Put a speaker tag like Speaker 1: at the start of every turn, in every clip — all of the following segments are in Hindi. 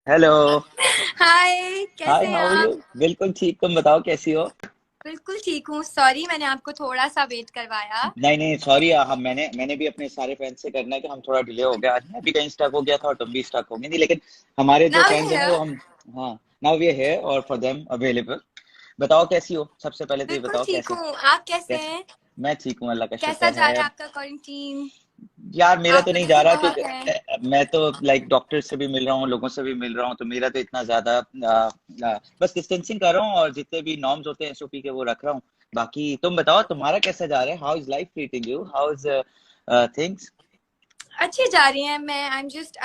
Speaker 1: हेलो।
Speaker 2: हाय,
Speaker 1: हाय,
Speaker 2: कैसे हैं
Speaker 1: हाउ आर यू?
Speaker 2: आप?
Speaker 1: बिल्कुल ठीक, तुम बताओ कैसी हो?
Speaker 2: बिल्कुल ठीक हूँ। सॉरी मैंने आपको थोड़ा सा वेट करवाया।
Speaker 1: नहीं नहीं, सॉरी। हम मैंने भी अपने सारे फ्रेंड्स से करना है कि हम थोड़ा डिले हो गया आज। मैं भी कहीं स्टक हो गया था और तुम भी स्टक हो गई थी, लेकिन हमारे जो
Speaker 2: नाउ यू
Speaker 1: फ्रेंड्स हैं ना वो
Speaker 2: हियर।
Speaker 1: हम। हाँ। नाउ वी आर हियर और फॉर देम अवेलेबल। बताओ कैसी हो, सबसे पहले तो ये
Speaker 2: बिल्कुल
Speaker 1: बताओ
Speaker 2: ठीक
Speaker 1: कैसे।
Speaker 2: हूँ। आप कैसे
Speaker 1: कैसे?
Speaker 2: हैं?
Speaker 1: मैं ठीक हूँ, अल्लाह का
Speaker 2: कैसा
Speaker 1: शुक्र
Speaker 2: जा
Speaker 1: है।
Speaker 2: रहा है आपका क्वारंटीन?
Speaker 1: यार मेरा
Speaker 2: आप
Speaker 1: तो
Speaker 2: तो
Speaker 1: नहीं जा
Speaker 2: बिजी
Speaker 1: रहा
Speaker 2: बहुत
Speaker 1: क्योंकि
Speaker 2: हैं।
Speaker 1: मैं तो लाइक डॉक्टर से भी मिल रहा हूँ, लोगों से भी मिल रहा हूँ, तो मेरा तो इतना ज्यादा बस डिस्टेंसिंग कर रहा हूँ और जितने भी नॉर्म्स होते हैं एसओपी के वो रख रहा हूँ। बाकी तुम बताओ तुम्हारा कैसा जा रहा है? How is life treating you? How is things?
Speaker 2: अच्छी जा रही हैं। मैं I am just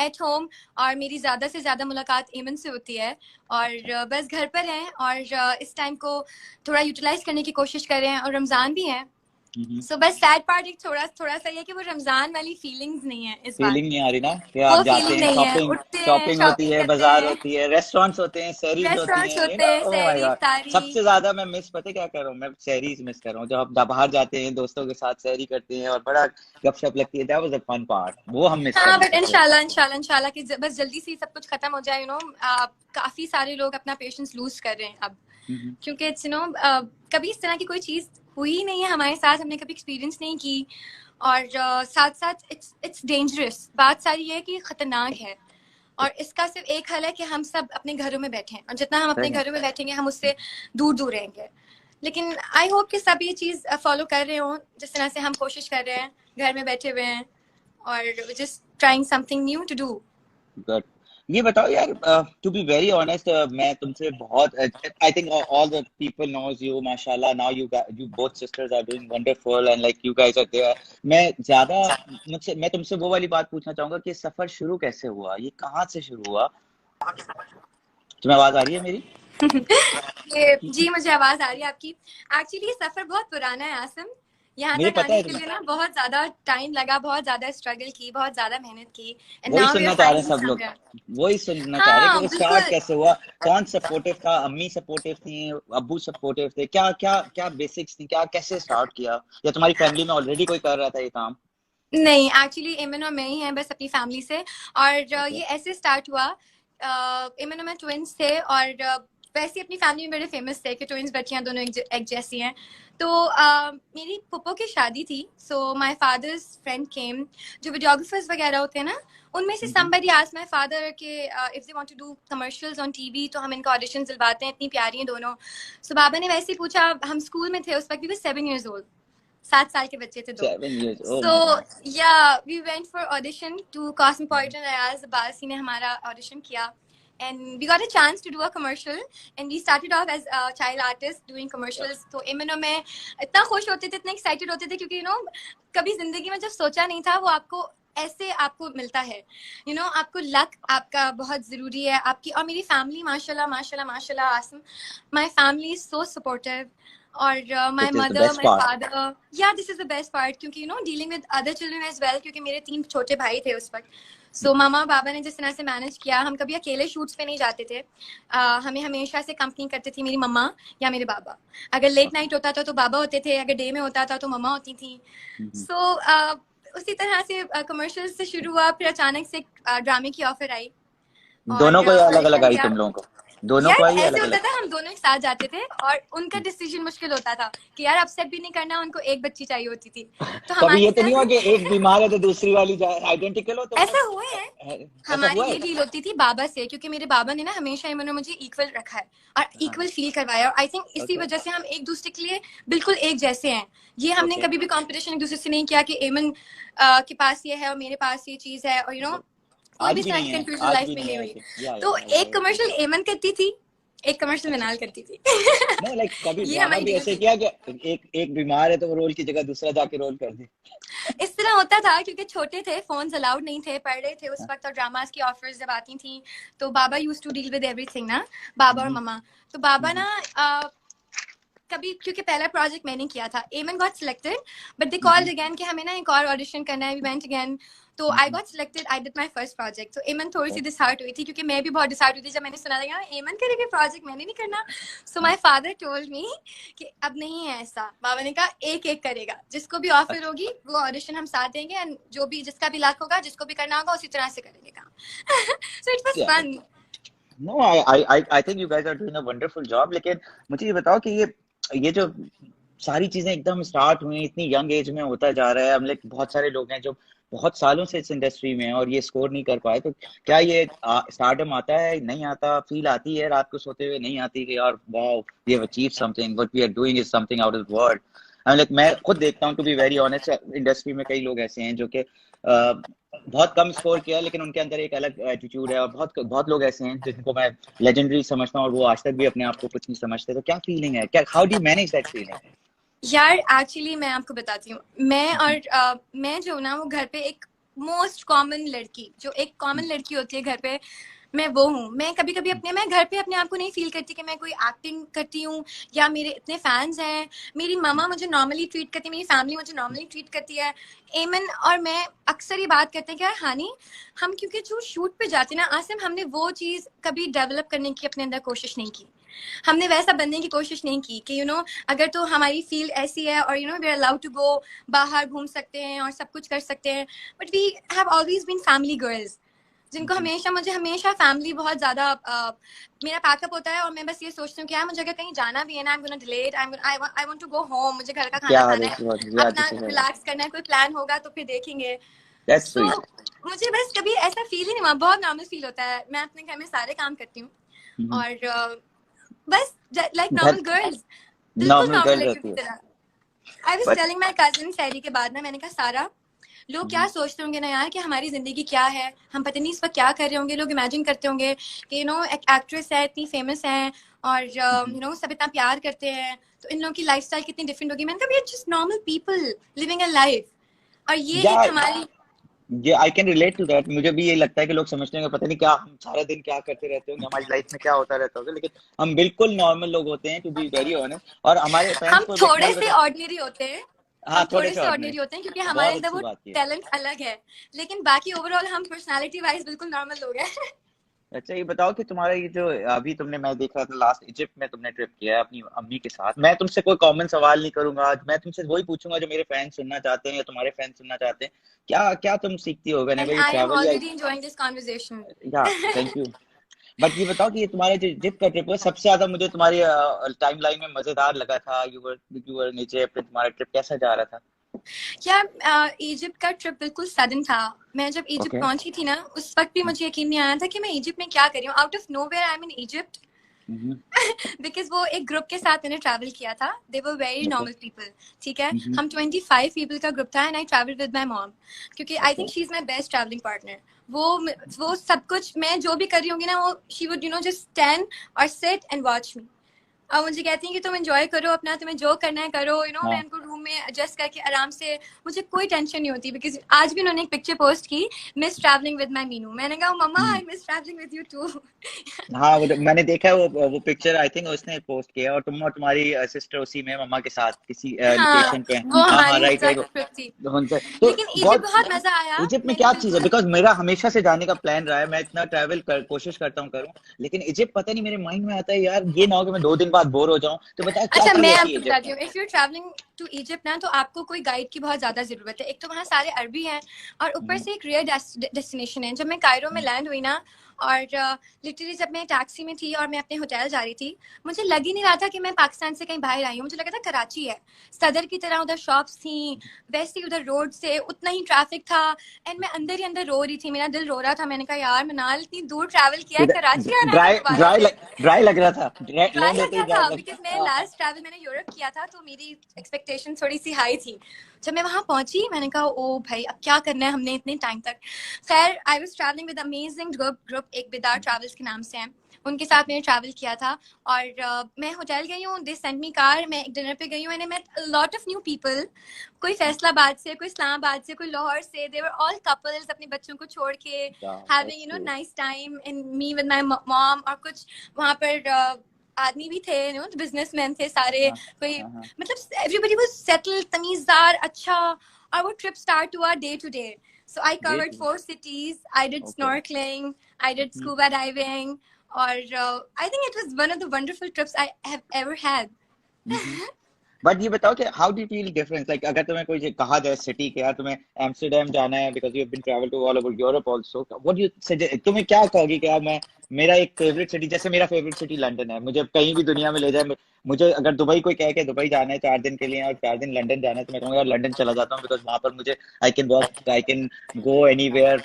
Speaker 2: at home. और मेरी ज़्यादा से ज़्यादा मुलाकात एमन से होती है। और बस घर पर हैं और इस टाइम को थोड़ा यूटिलाइज करने की कोशिश कर रहे हैं, और रमज़ान भी है। सो बस सैड पार्ट एक थोड़ा थोड़ा सा ये है कि वो रमज़ान वाली फीलिंग्स नहीं है इस बार।
Speaker 1: फीलिंग नहीं आ रही ना कि आप
Speaker 2: वो
Speaker 1: जाते
Speaker 2: फीलिंग
Speaker 1: हैं,
Speaker 2: नहीं है।
Speaker 1: शॉपिंग
Speaker 2: उठते हैं,
Speaker 1: शॉपिंग होती
Speaker 2: शॉपिंग
Speaker 1: है,
Speaker 2: करते
Speaker 1: बाजार
Speaker 2: हैं,
Speaker 1: होती है, रेस्टोरेंट्स होते हैं, सहरीज होती
Speaker 2: रेस्टोरेंट्स
Speaker 1: हैं,
Speaker 2: होते हैं,
Speaker 1: ओह माय
Speaker 2: सहरी
Speaker 1: गॉड।
Speaker 2: इफ्तारी।
Speaker 1: सबसे ज्यादा मैं मिस पता है क्या कर रहा हूँ? मैं सहरीज मिस कर रहा हूँ, जब हम बाहर जाते हैं दोस्तों के साथ सहरी करते हैं और बड़ा गपशप लगती है। That was the fun part, वो हम मिस कर
Speaker 2: हाँ,
Speaker 1: रहे हैं
Speaker 2: बट
Speaker 1: सबसे ज्यादा।
Speaker 2: इंशाल्लाह इंशाल्लाह इंशाल्लाह कि बस जल्दी से सब कुछ खत्म हो जाए। काफी सारे लोग अपना पेशेंस लूज कर रहे हैं अब।
Speaker 1: हम्म।
Speaker 2: क्योंकि इट्स कभी इस तरह की कोई चीज हुई ही नहीं है हमारे साथ, हमने कभी एक्सपीरियंस नहीं की। और साथ साथ इट्स डेंजरस। बात सारी ये है कि खतरनाक है। और इसका सिर्फ एक हल है कि हम सब अपने घरों में बैठें, और जितना हम
Speaker 1: सही
Speaker 2: अपने
Speaker 1: में।
Speaker 2: घरों में बैठेंगे हम उससे दूर दूर रहेंगे। लेकिन आई होप कि सब ये चीज़ फॉलो कर रहे हों जिस तरह से हम कोशिश कर रहे हैं, घर में बैठे हुए हैं, और just trying something new to do.
Speaker 1: Good. ये बताओ यार, टू बी वेरी ऑनेस्ट, मैं तुमसे बहुत I think all the people knows you माशाल्लाह। Now you both sisters are doing wonderful and like you guys are there. मैं ज्यादा मुझसे मैं तुमसे वो वाली बात पूछना चाहूंगा कि सफर शुरू कैसे हुआ, ये कहाँ से शुरू हुआ? तुम्हें आवाज आ रही है मेरी?
Speaker 2: ये जी, मुझे आवाज आ रही है आपकी। एक्चुअली ये सफर बहुत पुराना है आसिम। यहाँ
Speaker 1: मुझे
Speaker 2: तक
Speaker 1: पता
Speaker 2: आने
Speaker 1: है
Speaker 2: के
Speaker 1: तुम।
Speaker 2: लिए ना बहुत ज्यादा टाइम लगा, बहुत ज्यादा स्ट्रगल की, बहुत ज्यादा मेहनत की। एंड
Speaker 1: वही
Speaker 2: नाउ वी आर
Speaker 1: सुनना चाह रहे हैं
Speaker 2: फाइनली
Speaker 1: सब लोग।
Speaker 2: समवेयर।
Speaker 1: वही सुनना चाह रहे हैं कि
Speaker 2: हाँ
Speaker 1: वो स्टार्ट
Speaker 2: बिल्कुल।
Speaker 1: कैसे हुआ। कौन सपोर्टिव था? अम्मी सपोर्टिव थी? अब्बू सपोर्टिव थे? क्या क्या क्या बेसिक्स थी? क्या कैसे स्टार्ट किया? या तुम्हारी फैमिली में ऑलरेडी कोई कर रहा था ये काम?
Speaker 2: नहीं, एक्चुअली इमन और मैं ही हैं बस अपनी फैमिली से। और
Speaker 1: ओके।
Speaker 2: ये ऐसे स्टार्ट हुआ। इमन और मैं ट्विंस थे, और वैसे ही अपनी फैमिली में बड़े फेमस थे कि ट्विंस बच्चियां दोनों एक जैसी हैं। तो मेरी पुप्पो की शादी थी। So my father's friend came. जो वीडियोग्राफर्स वगैरह होते हैं ना, उनमें से समबडी आस्क्ड माय फादर कि if they want to do commercials on TV तो हम इनको ऑडिशन दिलवाते हैं, इतनी प्यारी हैं दोनों। सो बाबा ने वैसे ही पूछा। हम स्कूल में थे उस वक्त, भी 7 years old। 7 साल के बच्चे थे दो।
Speaker 1: 7 years, oh
Speaker 2: so
Speaker 1: my god।
Speaker 2: या we went for audition to cosmopolitan Ayaz. बासी ने हमारा ऑडिशन किया, and we got a chance to do a commercial, and we started off as a child artist doing commercials। तो इमन और मैं इतना खुश होते थे, इतने एक्साइटेड होते थे, क्योंकि कभी जिंदगी में जब सोचा नहीं था वो आपको ऐसे आपको मिलता है। आपको लक आपका बहुत जरूरी है, आपकी और मेरी फैमिली माशाल्लाह माशाल्लाह माशाल्लाह awesome. My family is so supportive. और my
Speaker 1: Which is the
Speaker 2: mother,
Speaker 1: best
Speaker 2: my
Speaker 1: part।
Speaker 2: Father, yeah this is the best part, क्योंकि dealing with other children as well, क्योंकि मेरे 3 छोटे भाई थे उस वक्त। सो मामा और बाबा ने जिस तरह से मैनेज किया, हम कभी अकेले शूट्स पे नहीं जाते थे। हमें हमेशा से कंपनी करती थी मेरी मम्मा या मेरे बाबा। अगर लेट
Speaker 1: Okay।
Speaker 2: नाइट होता था तो बाबा होते थे, अगर डे में होता था तो मम्मा होती थी।
Speaker 1: हम्म।
Speaker 2: सो उसी तरह से कमर्शियल से शुरू हुआ, फिर अचानक से ड्रामे की ऑफर आई,
Speaker 1: दोनों
Speaker 2: और
Speaker 1: को या अलग अलग
Speaker 2: ऑडिशन
Speaker 1: आई
Speaker 2: दिया।
Speaker 1: तुम लोगों को? दोनों को
Speaker 2: यार
Speaker 1: आई या
Speaker 2: ऐसे
Speaker 1: अलग
Speaker 2: होता
Speaker 1: अलग?
Speaker 2: था, हम दोनों एक साथ जाते थे, और उनका डिसीजन मुश्किल होता था कि यार अपसेट भी नहीं करना, उनको एक बच्ची चाहिए होती थी। तो
Speaker 1: कभी
Speaker 2: हमारे
Speaker 1: ये तो नहीं हुआ
Speaker 2: साथ
Speaker 1: कि एक बीमार है तो दूसरी वाली आइडेंटिकल हो तो
Speaker 2: ऐसा हुए हैं।
Speaker 1: ऐसा
Speaker 2: हमारी
Speaker 1: हुआ
Speaker 2: ये
Speaker 1: है?
Speaker 2: डील होती थी बाबा से, क्योंकि मेरे बाबा ने ना हमेशा इन्होंने मुझे इक्वल रखा है और
Speaker 1: हाँ।
Speaker 2: इक्वल फील करवाया, और आई थिंक इसी
Speaker 1: ओके।
Speaker 2: वजह से हम एक दूसरे के लिए बिल्कुल एक जैसे हैं। ये हमने
Speaker 1: ओके।
Speaker 2: कभी भी कंपटीशन एक दूसरे से नहीं किया कि एमन के पास ये है और मेरे पास ये चीज है, और कोई भी
Speaker 1: आज
Speaker 2: इस
Speaker 1: भी
Speaker 2: तरह की
Speaker 1: नहीं है,
Speaker 2: कंफ्यूजन
Speaker 1: आज
Speaker 2: लाइफ
Speaker 1: भी
Speaker 2: में
Speaker 1: नहीं
Speaker 2: नहीं
Speaker 1: है
Speaker 2: हुई।
Speaker 1: ऐसे।
Speaker 2: तो
Speaker 1: या
Speaker 2: एक
Speaker 1: आई
Speaker 2: कमर्शियल एमन करती थी, एक कमर्शियल
Speaker 1: अच्छा।
Speaker 2: मिनाल करती थी।
Speaker 1: नहीं लाइक कभी
Speaker 2: ये
Speaker 1: ड्रामा
Speaker 2: हमारी
Speaker 1: भी
Speaker 2: डील
Speaker 1: ऐसे
Speaker 2: थी।
Speaker 1: किया कि एक एक बीमार है तो वो रोल की जगह दूसरा जाके रोल कर दे?
Speaker 2: इस तरह होता था क्योंकि छोटे थे, फोन अलाउड नहीं थे, पढ़ रहे थे उस
Speaker 1: हाँ।
Speaker 2: वक्त, और ड्रामास की ऑफर्स जब आती थी तो बाबा use to deal with everything ना, बाबा और
Speaker 1: हम्म।
Speaker 2: मम्मा। तो बाबा
Speaker 1: हम्म।
Speaker 2: ना कभी, क्योंकि पहला प्रोजेक्ट मैंने किया था, Aiman got selected, but they
Speaker 1: hmm.
Speaker 2: Called again कि हमें ना एक और ऑडिशन करना है। We went again. तो I got selected, I did my first project. तो एमन थोड़ी सी डिसहार्ट हुई थी, क्योंकि मैं भी बहुत डिसहार्ट हुई थी जब मैंने सुना था एमन करेगी प्रोजेक्ट, मैंने नहीं करना। सो माई फादर टोल्ड मी कि अब नहीं है ऐसा। बाबा ने कहा एक एक करेगा, जिसको भी ऑफर होगी वो ऑडिशन हम साथ देंगे, एंड जो भी जिसका भी लक होगा, जिसको भी करना होगा उसी तरह से करेंगे काम। So it was fun.
Speaker 1: No, I think you guys are doing a wonderful job. लेकिन मुझे ये बताओ कि ये जो सारी चीजें एकदम स्टार्ट हुई इतनी यंग एज में होता जा रहा है, हम लोग बहुत सारे लोग हैं जो बहुत सालों से इस इंडस्ट्री में हैं और ये स्कोर नहीं कर पाए, तो क्या ये स्टारडम आता है, नहीं आता, फील आती है रात को सोते हुए, नहीं आती कि यार wow we have achieved something, what we are doing is something out of the world? I like, मैं खुद देखता हूँ, to be very honest, industry में कई लोग ऐसे हैं जो कि बहुत कम स्कोर किया लेकिन उनके अंदर एक अलग एटीट्यूड है, और बहुत बहुत लोग ऐसे हैं जिनको मैं लेजेंडरी समझता हूँ और वो आज तक भी अपने आप को कुछ नहीं समझते। तो क्या फीलिंग है, क्या, how do you manage that feeling?
Speaker 2: यार एक्चुअली मैं आपको बताती हूँ, मैं जो ना वो घर पे एक मोस्ट कॉमन लड़की, जो एक कॉमन लड़की होती है घर पे, मैं वो हूँ। मैं कभी कभी मैं घर पे अपने आप को नहीं फील करती कि मैं कोई एक्टिंग करती हूँ या मेरे इतने फैंस हैं। मेरी मामा मुझे नॉर्मली ट्रीट करती है, मेरी फैमिली मुझे नॉर्मली ट्रीट करती है। एमन और मैं अक्सर ये बात करते हैं कि यार हानी, हम क्योंकि जो शूट पे जाते हैं ना आसिम, हमने वो चीज़ कभी डेवलप करने की अपने अंदर कोशिश नहीं की। हमने वैसा बनने की कोशिश नहीं की कि अगर तो हमारी फील्ड ऐसी है और we are allowed to go, बाहर घूम सकते हैं और सब कुछ कर सकते हैं, but we have always been family girls, जिनको मुझे हमेशा फैमिली बहुत ज्यादा मेरा पैकअप होता है, और मैं बस ये सोचती हूँ कि यार मुझे अगर कहीं जाना भी है ना, I am gonna delay it, I want to go home, मुझे घर का खाना खाना है, अपना रिलैक्स करना है, कोई प्लान होगा तो फिर देखेंगे। सो मुझे बस कभी ऐसा फील ही नहीं हुआ, बहुत नॉर्मल फील होता है। मैं अपने घर में सारे काम करती हूँ और बस लाइक नॉर्मल गर्ल्स, बिल्कुल नॉर्मल लड़कियों की तरह। I was telling my cousin सैरी के बाद ना, मैंने कहा सारा, लोग क्या सोचते होंगे ना यार कि हमारी जिंदगी क्या है, हम पता नहीं इस वक्त क्या कर रहे होंगे। लोग इमेजिन करते होंगे कि एक एक्ट्रेस है, इतनी फेमस है और सब इतना प्यार करते हैं, तो इन लोगों की लाइफस्टाइल कितनी डिफरेंट होगी। मैंने कहा we are just normal people living a life, और ये एक हमारी
Speaker 1: ये I can relate to that. मुझे भी ये लगता है कि लोग समझते हैं पता नहीं क्या हम सारा दिन क्या करते रहते होंगे, हमारी लाइफ में क्या होता रहता होगा, लेकिन हम बिल्कुल नॉर्मल लोग होते हैं, टू बी वेरी ऑनेस्ट। और हमारे फैंस
Speaker 2: हम
Speaker 1: को
Speaker 2: थोड़े से ऑर्डिनरी होते हैं,
Speaker 1: हाँ,
Speaker 2: थोड़े से ऑर्डिनरी होते हैं, क्योंकि हमारे अंदर वो टैलेंट अलग है, लेकिन बाकी ओवरऑल हम पर्सनालिटी वाइज बिल्कुल नॉर्मल लोग हैं।
Speaker 1: अच्छा, ये बताओ कि तुम्हारा ये जो अभी तुमने, मैं देख रहा था लास्ट इजिप्ट में तुमने ट्रिप किया है अपनी अम्मी के साथ, मैं तुमसे कोई कॉमन सवाल नहीं करूंगा आज, मैं तुमसे वही पूछूंगा जो मेरे फैंस सुनना चाहते हैं या तुम्हारे फैंस सुनना चाहते हैं। क्या क्या तुम सीखती हो व्हेनेवर यू ट्रैवल? या थैंक यू। बट ये बताओ कि ये तुम्हारे जो इजिप्ट का ट्रिप है, सबसे ज्यादा मुझे तुम्हारी टाइमलाइन में मजेदार लगा था, यू वर नीचे, तुम्हारा ट्रिप कैसा जा रहा था?
Speaker 2: यार इजिप्ट का ट्रिप बिल्कुल सडन था। मैं जब इजिप्ट पहुंची थी ना, उस वक्त भी मुझे यकीन नहीं आया था कि मैं इजिप्ट में क्या कर रही हूँ। Out of nowhere I am in Egypt, because वो एक ग्रुप के साथ मैंने ट्रैवल किया था। They were very normal people, ठीक है। हम 25 पीपल का ग्रुप था, and I travel with my mom, क्योंकि I think she is my best travelling partner. वो सब कुछ मैं जो भी कर रही होंगी ना, वो शी वुड जस्ट स्टैंड और सिट एंड वॉच मी, और मुझे कहती हैं कि तुम एंजॉय करो अपना, तुम्हें जो करना है करो। मैं उनको रूम में एडजस्ट करके आराम से, मुझे कोई टेंशन नहीं होती। बिकॉज आज भी उन्होंने एक पिक्चर पोस्ट की, miss travelling with my Meenu. मैंने कहा मम्मा I miss travelling with you too.
Speaker 1: हाँ, मैंने देखा है वो पिक्चर, आई थिंक उसने पोस्ट किया, और तुम और तुम्हारी सिस्टर उसी में मम्मा के साथ किसी लोकेशन पे।
Speaker 2: वो हमारी
Speaker 1: राइट राइट
Speaker 2: ट्रिप थी।
Speaker 1: तो
Speaker 2: लेकिन इजिप्ट बहुत मजा आया।
Speaker 1: इजिप्ट में क्या चीज है? बिकॉज मेरा हमेशा से जाने का प्लान रहा है, मैं इतना ट्रैवल कोशिश करता हूँ करूँ, लेकिन इजिप्ट पता नहीं मेरे माइंड में आता है यार ये ना हो कि मैं 2 दिन बाद बोर हो जाऊँ। तो बताओ क्या
Speaker 2: अच्छा,
Speaker 1: चीज
Speaker 2: मैं
Speaker 1: होती
Speaker 2: आपको
Speaker 1: है
Speaker 2: बताती हूँ,
Speaker 1: इजिप्ट में?
Speaker 2: If you traveling to Egypt ना, तो आपको कोई गाइड की बहुत ज्यादा जरूरत है। एक तो वहाँ सारे अरबी हैं, और ऊपर से एक रेयर डेस्टिनेशन है। जब मैं कायरो में लैंड हुई ना, और लिटरली जब मैं टैक्सी में थी और मैं अपने होटल जा रही थी, मुझे लग ही नहीं रहा था कि मैं पाकिस्तान से कहीं बाहर आई हूँ। मुझे लगा था कराची है, सदर की तरह उधर शॉप्स थी, वैसे ही उधर रोड से उतना ही ट्रैफिक था, एंड मैं अंदर ही अंदर रो रही थी, मेरा दिल रो रहा था। मैंने कहा यार मनाल इतनी दूर ट्रैवल किया है, कराची आना है दोबारा से।
Speaker 1: ड्राई लग रहा था,
Speaker 2: ड्राई
Speaker 1: लैंड
Speaker 2: लग
Speaker 1: होते ही
Speaker 2: रहा था, बिकॉज मैं लास्ट ट्रैवल मैंने यूरोप किया था, तो मेरी एक्सपेक्टेशन थोड़ी सी हाई थी। जब मैं वहां पहुंची, मैंने कहा ओ भाई अब क्या करना है हमने इतने टाइम तक। खैर I was travelling with amazing group, एक बिदार ट्रैवल्स के नाम से है, उनके साथ मैंने ट्रैवल किया था। और मैं होटल गई हूँ, दे सेंड मी कार, मैं एक डिनर पे गई हूँ, and I met lot of new people. कोई फैसलाबाद से, कोई इस्लामाबाद से, कोई लाहौर से, दे वर ऑल कपल्स अपने बच्चों को छोड़ के having nice time, and me with my mom. और कुछ वहाँ पर आदमी भी थे, बिजनेसमैन थे सारे, कोई मतलब एवरीबडी वाज सेटल्ड, तमीजदार, अच्छा। और वो ट्रिप स्टार्ट हुआ day to day. So I
Speaker 1: Great.
Speaker 2: covered 4 cities. I did
Speaker 1: Okay.
Speaker 2: snorkeling. I did scuba diving. Or I think it was one of the wonderful trips I have ever had.
Speaker 1: But ये बताओ कि how do you feel difference, like अगर तुम्हें कोई कहा जाए सिटी के यार तुम्हें एम्स्टर्डम जाना है because you have been travel to all over Europe also, what you suggest, तुम्हें क्या कहोगी कि यार मैं, मेरा एक फेवरेट सिटी, जैसे मेरा फेवरेट सिटी लंदन है, मुझे कहीं भी दुनिया में ले जाए, मुझे अगर दुबई कोई कहे कि दुबई जाना है 4 दिन के लिए और 4 दिन लंदन जाना है, तो मैं कहूँगा यार लंदन चला जाता हूँ बिकॉज वहां पर मुझे I can walk, I can go anywhere,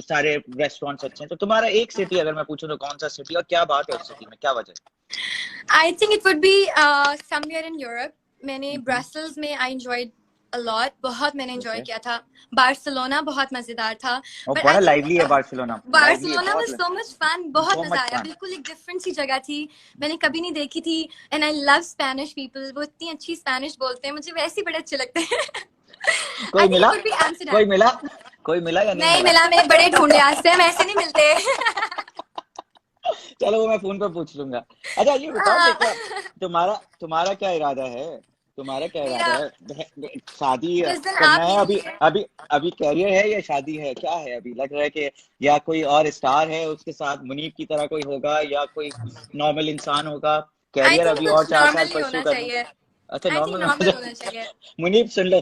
Speaker 1: सारे रेस्टोरेंट्स अच्छे हैं। तो तुम्हारा एक सिटी अगर मैं पूछूं तो कौन सा सिटी और क्या बात है उस सिटी में, क्या वजह
Speaker 2: I think it would be somewhere in Europe. मैंने ब्रसल्स में आई एंजॉयड अ लॉट, बहुत मैंने एंजॉय किया था। बार्सिलोना बहुत मजेदार था।
Speaker 1: और
Speaker 2: बट
Speaker 1: बड़ा
Speaker 2: आई
Speaker 1: लाइवली है
Speaker 2: थिंक
Speaker 1: बार्सिलोना, लाइवली है
Speaker 2: बार्सिलोना वाज
Speaker 1: बहुत,
Speaker 2: सो मच फन, बहुत
Speaker 1: so
Speaker 2: मजा
Speaker 1: much
Speaker 2: आया।
Speaker 1: fun।
Speaker 2: बिल्कुल एक डिफरेंट सी जगह थी, मैंने कभी नहीं देखी थी। And I love Spanish people, वो इतनी अच्छी स्पेनिश बोलते हैं, मुझे वैसे ही बड़े अच्छे लगते हैं।
Speaker 1: कोई
Speaker 2: आई थिंक
Speaker 1: मिला,
Speaker 2: इट वुड बी
Speaker 1: कोई
Speaker 2: एम्स्टर्डम।
Speaker 1: मिला, कोई मिला या नहीं
Speaker 2: नहीं
Speaker 1: मिला?
Speaker 2: मिला, मैंने बड़े ढूंढे, आज से हम ऐसे नहीं मिलते।
Speaker 1: चलो वो मैं फोन पर पूछ लूंगा। अच्छा ये बताओ कि क्या तुम्हारा तुम्हारा क्या इरादा है, तुम्हारा क्या
Speaker 2: मेरा
Speaker 1: इरादा है, शादी
Speaker 2: जिस दिन
Speaker 1: करना
Speaker 2: आप
Speaker 1: है अभी,
Speaker 2: मिलेंगे,
Speaker 1: अभी अभी कैरियर है या शादी है, क्या है अभी लग रहा है कि, या कोई और स्टार है उसके साथ मुनीब की तरह कोई होगा या कोई नॉर्मल इंसान होगा,
Speaker 2: आई
Speaker 1: कैरियर
Speaker 2: थिंक
Speaker 1: अभी और
Speaker 2: कुछ
Speaker 1: 4 साल
Speaker 2: नॉर्मल ही
Speaker 1: परस्यू
Speaker 2: होना
Speaker 1: करना?
Speaker 2: चाहिए।
Speaker 1: अच्छा
Speaker 2: आई थिंक
Speaker 1: नॉर्मल
Speaker 2: नॉर्मल
Speaker 1: होना
Speaker 2: होना चाहिए।
Speaker 1: चाहिए। मुनीब सुन लो।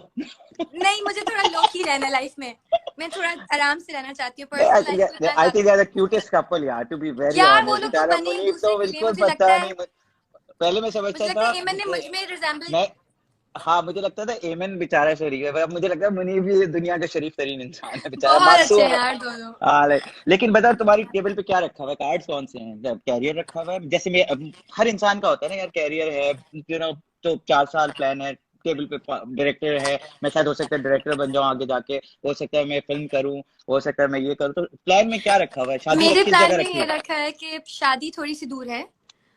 Speaker 2: नहीं, मुझे थोड़ा लोकी रहना है लाइफ में। मैं थोड़ा आराम से रहना चाहती हूँ,
Speaker 1: I
Speaker 2: पर्सनल लाइफ
Speaker 1: think
Speaker 2: में। आई
Speaker 1: I
Speaker 2: love
Speaker 1: think they're the cutest couple यार, to be very
Speaker 2: यार, वो
Speaker 1: honest,
Speaker 2: लोग तो
Speaker 1: बेचारा
Speaker 2: बने एक
Speaker 1: मुनीब तो
Speaker 2: दूसरे के लिए।
Speaker 1: बिल्कुल
Speaker 2: मुझे लगता
Speaker 1: पता
Speaker 2: है,
Speaker 1: नहीं, पहले मैं समझता
Speaker 2: मुझे लगता
Speaker 1: था
Speaker 2: है एमन ने
Speaker 1: कि
Speaker 2: मुझ में रिजेंबल।
Speaker 1: मैं, हाँ मुझे लगता था एमन बेचारा शरीफ है, अब मुझे लगता है मुनीब भी दुनिया का शरीफ तरीन इंसान है, बेचारा
Speaker 2: बहुत अच्छे
Speaker 1: मासूम
Speaker 2: हैं
Speaker 1: है।
Speaker 2: यार दोनों।
Speaker 1: हाँ लेकिन बताओ तुम्हारी टेबल पे क्या रखा हुआ है, कार्ड्स कौन से हैं, कैरियर रखा हुआ है, जैसे मैं हर इंसान का होता है ना यार, कैरियर है यू नो, तो 4 साल प्लान है टेबल पे, डायरेक्टर है, मैं शायद हो सकता है डायरेक्टर बन जाऊं आगे जाके, हो सकता है मैं फिल्म करूं, हो सकता है मैं ये करूं, तो प्लान में क्या रखा हुआ है, शादी
Speaker 2: मेरे
Speaker 1: किस
Speaker 2: प्लान
Speaker 1: जगह
Speaker 2: में
Speaker 1: रखी
Speaker 2: ये
Speaker 1: है?
Speaker 2: रखा है कि शादी थोड़ी सी दूर है।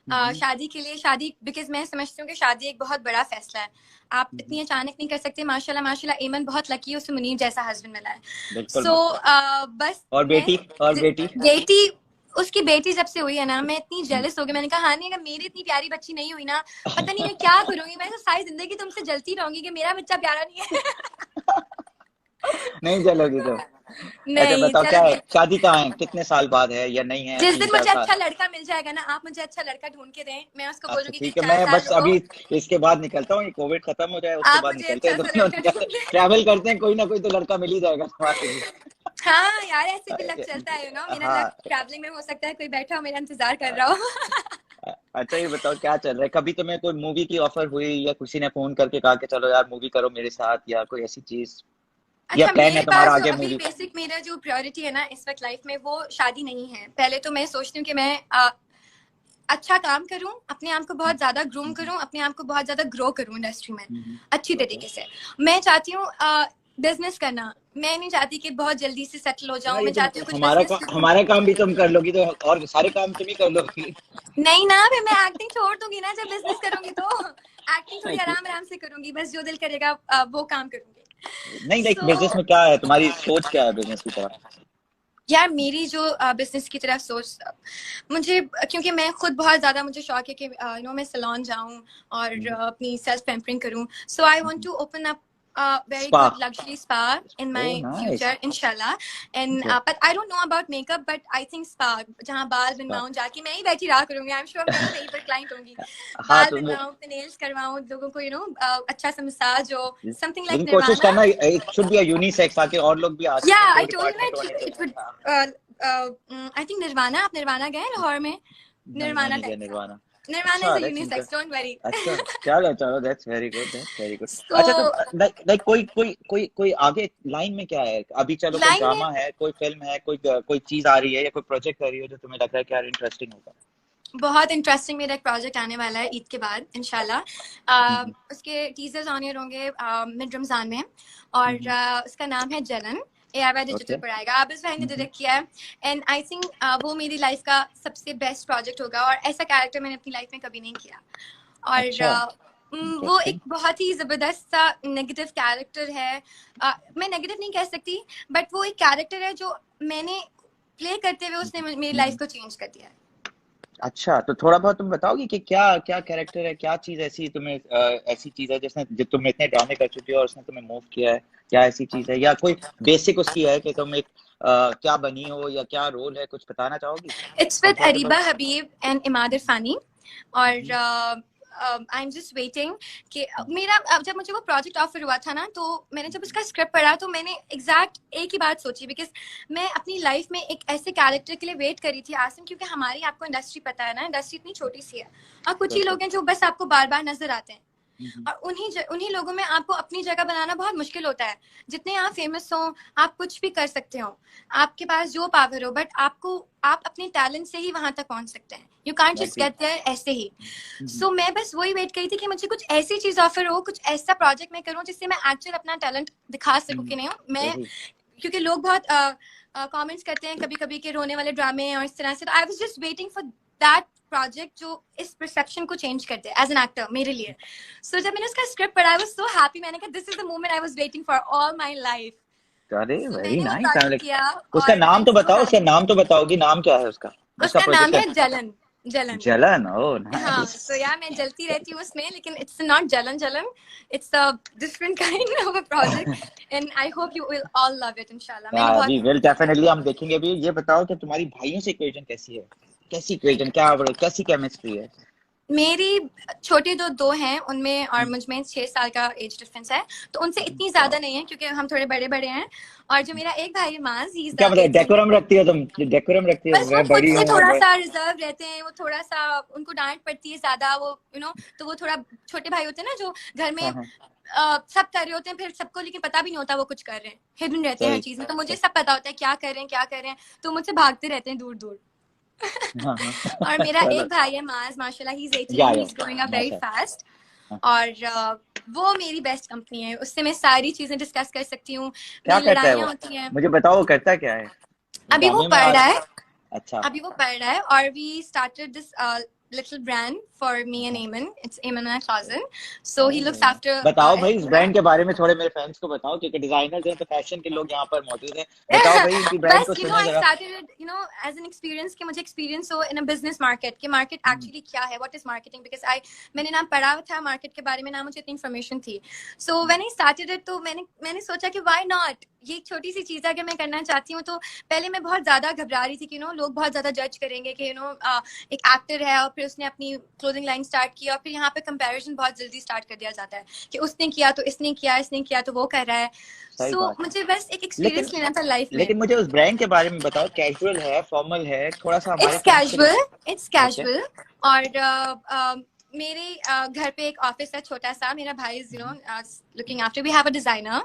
Speaker 1: हम्म,
Speaker 2: शादी के लिए, शादी बिकॉज मैं समझती हूँ कि शादी एक बहुत बड़ा फैसला है। आप
Speaker 1: हम्म,
Speaker 2: इतनी अचानक नहीं कर सकते। माशाल्लाह माशाल्लाह, एमन बहुत लकी है, उसे मुनीब जैसा हस्बैंड मिला है।
Speaker 1: बिल्कुल
Speaker 2: सो
Speaker 1: माशाल्लाह।
Speaker 2: बस
Speaker 1: और
Speaker 2: मैं,
Speaker 1: बेटी, और बेटी?
Speaker 2: बेटी, उसकी बेटी जब से हुई है ना, मैं इतनी जेलस हो गई। मैंने कहा हाँ नहीं, अगर मेरी इतनी प्यारी बच्ची नहीं हुई ना, पता नहीं मैं क्या करूंगी। मैं तो सारी जिंदगी तुमसे जलती रहूंगी कि मेरा बच्चा प्यारा नहीं है।
Speaker 1: नहीं चलोगी तो? अच्छा
Speaker 2: नहीं
Speaker 1: बताओ क्या
Speaker 2: चलो,
Speaker 1: है, शादी कहाँ है, कितने साल बाद है या नहीं है,
Speaker 2: जिस
Speaker 1: तीन
Speaker 2: दिन
Speaker 1: चार
Speaker 2: मुझे
Speaker 1: साल
Speaker 2: अच्छा लड़का मिल जाएगा ना, आप मुझे अच्छा लड़का ढूंढ के दें, मैं उसको
Speaker 1: अच्छा
Speaker 2: बोलूंगी कि
Speaker 1: ठीक है,
Speaker 2: 4 साल
Speaker 1: बस
Speaker 2: रुको।
Speaker 1: अभी इसके बाद निकलता हूँ, ये कोविड खत्म हो जाए उसके
Speaker 2: आप
Speaker 1: बाद
Speaker 2: मुझे
Speaker 1: निकलते
Speaker 2: अच्छा
Speaker 1: हैं
Speaker 2: सा
Speaker 1: दोनों,
Speaker 2: लड़का
Speaker 1: निकलते
Speaker 2: ढूंढ दें।
Speaker 1: ट्रैवल करते हैं, कोई ना कोई तो लड़का मिल ही जाएगा तुम्हारे लिए।
Speaker 2: हाँ यार, ऐसे भी लग चलता है, मेरा लक
Speaker 1: हाँ।
Speaker 2: ट्रैवलिंग में हो सकता है कोई बैठा हो मेरा इंतजार कर रहा हो।
Speaker 1: अच्छा ये बताओ क्या चल रहा है, कभी तुम्हें कोई मूवी की ऑफर हुई या किसी ने फोन करके कहा कि चलो यार मूवी करो मेरे साथ, या कोई ऐसी चीज, या
Speaker 2: अच्छा,
Speaker 1: प्लान है
Speaker 2: मेरे
Speaker 1: तुम्हारा
Speaker 2: पास
Speaker 1: आगे
Speaker 2: अभी
Speaker 1: मूवी?
Speaker 2: बेसिक, मेरा जो प्रायोरिटी है ना इस वक्त लाइफ में, वो शादी नहीं है। पहले तो मैं सोचती हूँ कि मैं अच्छा काम करूं, अपने आप को बहुत ज्यादा ग्रूम करूं, अपने आप को बहुत ज्यादा ग्रो करूं इंडस्ट्री में अच्छी
Speaker 1: ओके।
Speaker 2: तरीके से। मैं चाहती हूँ बिजनेस करना। मैं नहीं चाहती कि बहुत जल्दी से सेटल हो
Speaker 1: हाँ
Speaker 2: जाऊं।
Speaker 1: ये
Speaker 2: मैं
Speaker 1: तुम,
Speaker 2: चाहती हूँ कुछ बिजनेस करूं।
Speaker 1: हमारा काम भी तुम कर लोगी तो और सारे काम तुम ही कर लोगी।
Speaker 2: नहीं ना, फिर मैं एक्टिंग छोड़ दूंगी ना जब बिजनेस करूंगी तो। एक्टिंग थोड़ी आराम आराम से करूंगी, बस जो दिल करेगा वो काम करूंगी।
Speaker 1: नहीं लाइक
Speaker 2: सो
Speaker 1: बिजनेस में क्या है तुम्हारी सोच, क्या है बिजनेस की तरफ?
Speaker 2: यार, मेरी जो बिजनेस की तरफ सोच, मुझे, क्योंकि मैं खुद बहुत ज़्यादा, मुझे शौक है कि मैं सैलून जाऊं और अपनी सेल्फ पैम्परिंग करूं। So I want to open up very
Speaker 1: spa?
Speaker 2: good luxury spa in my
Speaker 1: oh nice.
Speaker 2: future, inshallah. And
Speaker 1: okay.
Speaker 2: but I don't know about makeup, but I think spa, जहाँ बाल बनवाऊं जाके, मैं ही बैठी रहा करूंगी। I'm sure मैं ही वहीं पर क्लाइंट होंगी।
Speaker 1: हाँ
Speaker 2: बाल
Speaker 1: तो वो,
Speaker 2: बनवाऊं, नेल्स करवाऊं, लोगों को अच्छा सा मसाज हो, something like
Speaker 1: लेकिन कोशिश
Speaker 2: Nirvana.
Speaker 1: करना it should be a unisex, ताकि और लोग भी आ
Speaker 2: Yeah,
Speaker 1: सकें, दो
Speaker 2: I told you
Speaker 1: डिपार्टमेंट
Speaker 2: ना,
Speaker 1: होने
Speaker 2: it would
Speaker 1: चाहिए।
Speaker 2: I think Nirvana, आप निर्वाणा गए लाहौर में?
Speaker 1: नहीं मैं
Speaker 2: निर्वाणा
Speaker 1: नहीं गया
Speaker 2: टाइप सा।
Speaker 1: निर्वाणा।
Speaker 2: निर्वाणा
Speaker 1: अच्छा
Speaker 2: is a
Speaker 1: that's
Speaker 2: unisex,
Speaker 1: interesting.
Speaker 2: Don't worry.
Speaker 1: अच्छा चलो चलो, that's very good, that's very good.
Speaker 2: तो
Speaker 1: अच्छा तो लाइक लाइक कोई आगे लाइन में क्या है अभी, चलो कोई
Speaker 2: लाइन में
Speaker 1: ड्रामा है, कोई फिल्म है, कोई चीज आ रही है या कोई प्रोजेक्ट कर रही हो जो तुम्हें लग रहा है कि यार इंटरेस्टिंग होगा?
Speaker 2: बहुत इंटरेस्टिंग मेरा एक प्रोजेक्ट आने वाला है ईद के बाद इंशाल्लाह। उसके टीजर्स ऑन एयर होंगे मिड रमजान में, और उसका नाम है जलन। एआईवाई डिजिटल
Speaker 1: ओके।
Speaker 2: पर आएगा। आबिस भाई ने डायरेक्ट किया है। एंड आई थिंक वो मेरी लाइफ का सबसे बेस्ट प्रोजेक्ट होगा, और ऐसा कैरेक्टर मैंने अपनी लाइफ में कभी नहीं किया। और
Speaker 1: अच्छा
Speaker 2: वो एक
Speaker 1: इंटरेस्टिंग।
Speaker 2: बहुत ही जबरदस्त सा नेगेटिव कैरेक्टर है। मैं नेगेटिव नहीं कह सकती, बट वो एक कैरेक्टर है जो मैंने प्ले करते हुए उसने मेरी लाइफ को चेंज कर दिया है।
Speaker 1: अच्छा तो थोड़ा बहुत तुम बताओगी कि क्या क्या कैरेक्टर है, क्या चीज ऐसी तुम्हें ऐसी चीज है जिसने, जो तुम इतने ड्रामे कर चुके हो और उसने तुम्हें मूव किया है, क्या ऐसी चीज है या कोई बेसिक उसकी है कि तुम एक क्या बनी हो या क्या रोल है, कुछ बताना चाहोगी?
Speaker 2: It's with
Speaker 1: comfortable.
Speaker 2: Ariba Habib and Imad Irfani और आई एम जस्ट वेटिंग कि मेरा अब जब मुझे वो प्रोजेक्ट ऑफर हुआ था ना, तो मैंने जब उसका स्क्रिप्ट पढ़ा तो मैंने एग्जैक्ट एक ही बात सोची, बिकॉज मैं अपनी लाइफ में एक ऐसे कैरेक्टर के लिए वेट करी थी आसिम, क्योंकि हमारी आपको इंडस्ट्री पता है ना, इंडस्ट्री इतनी छोटी सी है और कुछ ही लोग हैं जो बस आपको बार बार नजर आते हैं और उन्हीं लोगों में आपको अपनी जगह बनाना बहुत मुश्किल होता है। जितने आप फेमस हो, आप कुछ भी कर सकते हो, आपके पास जो पावर हो, बट आप अपने टैलेंट से ही वहां तक पहुंच सकते हैं। You can't just get there ऐसे ही। सो मैं बस वही वेट करी थी कि मुझे कुछ ऐसी चीज ऑफर हो, कुछ ऐसा प्रोजेक्ट मैं करूँ जिससे मैं एक्चुअल अपना टैलेंट दिखा सकूं कि नहीं मैं, क्योंकि लोग बहुत कमेंट्स करते हैं कभी कभी के रोने वाले ड्रामे और इस तरह से। I was just waiting for that project जो इस परसेप्शन को चेंज कर दे एज एन एक्टर मेरे लिए। सो जब मैंने उसका स्क्रिप्ट पढ़ा, आई वाज सो हैप्पी। मैंने कहा this is the moment I was waiting for all my life.
Speaker 1: अरे
Speaker 2: सो
Speaker 1: वेरी
Speaker 2: मैंने वो
Speaker 1: नाइस।
Speaker 2: प्रोजेक्ट किया
Speaker 1: उसका
Speaker 2: और आई
Speaker 1: नाम
Speaker 2: एम
Speaker 1: तो
Speaker 2: सो
Speaker 1: बताओ, उसका
Speaker 2: हैप्पी।
Speaker 1: नाम तो बताओगी, नाम क्या है उसका? उसका
Speaker 2: उसका नाम
Speaker 1: प्रोजेक्ट
Speaker 2: है
Speaker 1: का
Speaker 2: जलन। जलन।
Speaker 1: जलन। ओह
Speaker 2: हाँ,
Speaker 1: नाइस।
Speaker 2: तो यार मैं जलती रहती हूँ उसमें, लेकिन इट्स नॉट जलन जलन, it's a different kind of a project and I hope you will all love it इंशाल्लाह। मैंने
Speaker 1: वी
Speaker 2: बहुत
Speaker 1: विल डेफिनेटली, हम देखेंगे भी। ये बताओ कि तुम्हारी भाइयों से इक्वेशन कैसी है? कैसी इक्वेशन, क्या कैसी केमिस्ट्री है?
Speaker 2: मेरी छोटे दो हैं उनमें और मुझ में 6 साल का एज डिफरेंस है, तो उनसे इतनी ज्यादा नहीं है क्योंकि हम थोड़े बड़े बड़े हैं। और जो मेरा एक भाई है माज, ही इज
Speaker 1: क्या
Speaker 2: द
Speaker 1: मतलब
Speaker 2: 8th।
Speaker 1: डेकोरम रखती हो तुम? डेकोरम रखती हो,
Speaker 2: बस वो
Speaker 1: मैं
Speaker 2: खुद
Speaker 1: बड़ी
Speaker 2: से
Speaker 1: हूँ
Speaker 2: थोड़ा
Speaker 1: और
Speaker 2: सा रिजर्व रहते हैं, वो थोड़ा सा उनको डांट पड़ती है ज्यादा, वो तो वो थोड़ा छोटे भाई होते हैं ना जो घर में
Speaker 1: हाँ हाँ
Speaker 2: सब कर रहे होते हैं, फिर सबको लेकिन पता भी नहीं होता वो कुछ कर रहे हैं, हिडन रहते हैं हर
Speaker 1: सही।
Speaker 2: चीज में। तो मुझे सब पता होता है क्या कर रहे हैं क्या कर रहे हैं, तो मुझसे भागते रहते हैं दूर दूर।
Speaker 1: हाँ हाँ
Speaker 2: और मेरा
Speaker 1: चलो।
Speaker 2: एक भाई है माज, माशाल्लाह ही इज
Speaker 1: या
Speaker 2: 18, he is growing up very
Speaker 1: माशा।
Speaker 2: फास्ट।
Speaker 1: हाँ।
Speaker 2: और वो मेरी बेस्ट कंपनी है, उससे मैं सारी चीजें डिस्कस कर सकती हूँ।
Speaker 1: क्या
Speaker 2: मेरी
Speaker 1: करता है
Speaker 2: लड़ाइयाँ
Speaker 1: वो?
Speaker 2: होती हैं।
Speaker 1: मुझे बताओ वो करता क्या है?
Speaker 2: अभी वो
Speaker 1: ड्रामे में
Speaker 2: पढ़
Speaker 1: और
Speaker 2: रहा है,
Speaker 1: अच्छा।
Speaker 2: अभी वो पढ़ रहा है और we started this little brand for me and Eamon. It's Eamon and Clausen. So he looks after
Speaker 1: बताओ भाई इस ब्रांड के बारे में थोड़े, मेरे फैंस को बताओ, क्योंकि डिजाइनर्स हैं तो फैशन के लोग यहाँ पर मौजूद हैं। बताओ भाई इनकी ब्रांड
Speaker 2: बस
Speaker 1: को सुने
Speaker 2: I
Speaker 1: जरा।
Speaker 2: started it as an experience कि मुझे experience हो in a business market कि market actually क्या है, what is marketing, because मैंने ना पढ़ा था market के बारे में, ना मुझे इतनी information थी। So when I started it तो मैंने सोचा कि why not, ये एक छोटी सी चीज है, अगर मैं करना चाहती हूँ तो। पहले मैं बहुत ज्यादा घबरा रही थी कि लोग बहुत ज्यादा जज करेंगे कि एक एक्टर है और फिर उसने अपनी क्लोथिंग लाइन स्टार्ट की, और फिर यहाँ पे कंपैरिजन बहुत जल्दी स्टार्ट कर दिया जाता है कि उसने किया तो इसने किया तो वो कर रहा है।
Speaker 1: सही
Speaker 2: सो
Speaker 1: बात है।
Speaker 2: मुझे बस एक
Speaker 1: लेकिन
Speaker 2: एक्सपीरियंस लेना था लाइफ में।
Speaker 1: लेकिन मुझे उस ब्रांड के बारे में बताओ, कैजुअल है, फॉर्मल है, थोड़ा सा हमारे
Speaker 2: इट्स
Speaker 1: फैंस के लिए।
Speaker 2: Casual, it's
Speaker 1: okay.
Speaker 2: कैजुअल। और मेरे घर पे एक ऑफिस है छोटा सा, मेरा भाई is looking after, we have a designer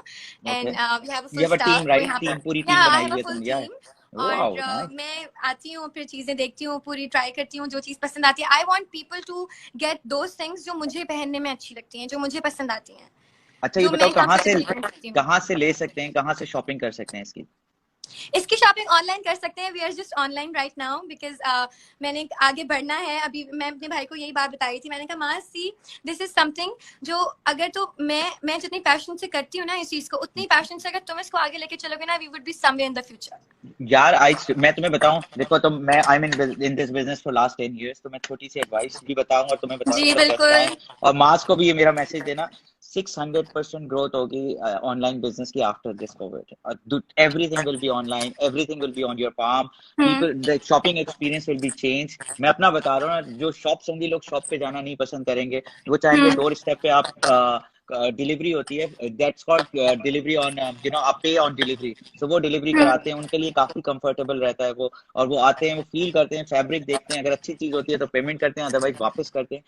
Speaker 2: and
Speaker 1: okay.
Speaker 2: We have a
Speaker 1: ये
Speaker 2: फुल
Speaker 1: अब टीम
Speaker 2: स्टाफ, तो
Speaker 1: राइट,
Speaker 2: यहाँ
Speaker 1: टीम,
Speaker 2: पर
Speaker 1: पूरी
Speaker 2: या
Speaker 1: टीम
Speaker 2: आई
Speaker 1: बनाई
Speaker 2: हैव
Speaker 1: हुई
Speaker 2: अ
Speaker 1: है
Speaker 2: फुल
Speaker 1: तुम, या?
Speaker 2: टीम।
Speaker 1: वाओ
Speaker 2: और
Speaker 1: नाइस।
Speaker 2: मैं आती हूँ, फिर चीजें देखती हूँ, पूरी ट्राई करती हूँ, जो चीज पसंद आती है। I want people to get those things जो मुझे पहनने में अच्छी लगती हैं, जो मुझे पसंद आती हैं,
Speaker 1: अच्छा ये
Speaker 2: जो
Speaker 1: बताओ
Speaker 2: मैं
Speaker 1: कहाँ से
Speaker 2: कंफर्टेबली पहन सकती हूँ।
Speaker 1: कहाँ से ले सकते हैं, कहाँ से शॉपिंग कर सकते हैं इसकी?
Speaker 2: इसकी शॉपिंग ऑनलाइन कर सकते हैं, we are just online right now because मैंने आगे बढ़ना है। अभी मैं अपने भाई को यही बात बताई थी, मैंने कहा माँ सी दिस इज समथिंग जो अगर तो मैं जितनी पैशन से करती हूँ ना इस चीज को, उतनी पैशन से अगर तुम इसको आगे लेके चलोगे ना, we would be somewhere in the future.
Speaker 1: यार मैं तुम्हें बताऊं, देखो तुम, मैं I mean in this business for last 10 years, तो मैं छोटी सी एडवाइस भी बताऊंगा और तुम्हें बताऊंगा
Speaker 2: जी
Speaker 1: फॉर द फर्स्ट
Speaker 2: बिल्कुल।
Speaker 1: टाइम। और मास को भी ये मेरा मैसेज देना, 600% ग्रोथ होगी ऑनलाइन बिजनेस की after this Covid. Everything will be online, everything will be on your palm। People, the shopping experience will be change. मैं अपना बता रहा हूँ ना, जो शॉप्स होंगी, लोग शॉप पे जाना नहीं पसंद करेंगे, वो चाहेंगे डोर स्टेप पे आप डिलीवरी होती है, दैट्स कॉल्ड डिलीवरी ऑन, आप पे ऑन डिलीवरी। सो वो डिलीवरी कराते हैं, उनके लिए काफी कंफर्टेबल रहता है वो। और वो आते हैं, वो फील करते हैं, फैब्रिक देखते हैं, अगर अच्छी चीज होती है तो पेमेंट करते हैं, अदरवाइज वापस करते हैं।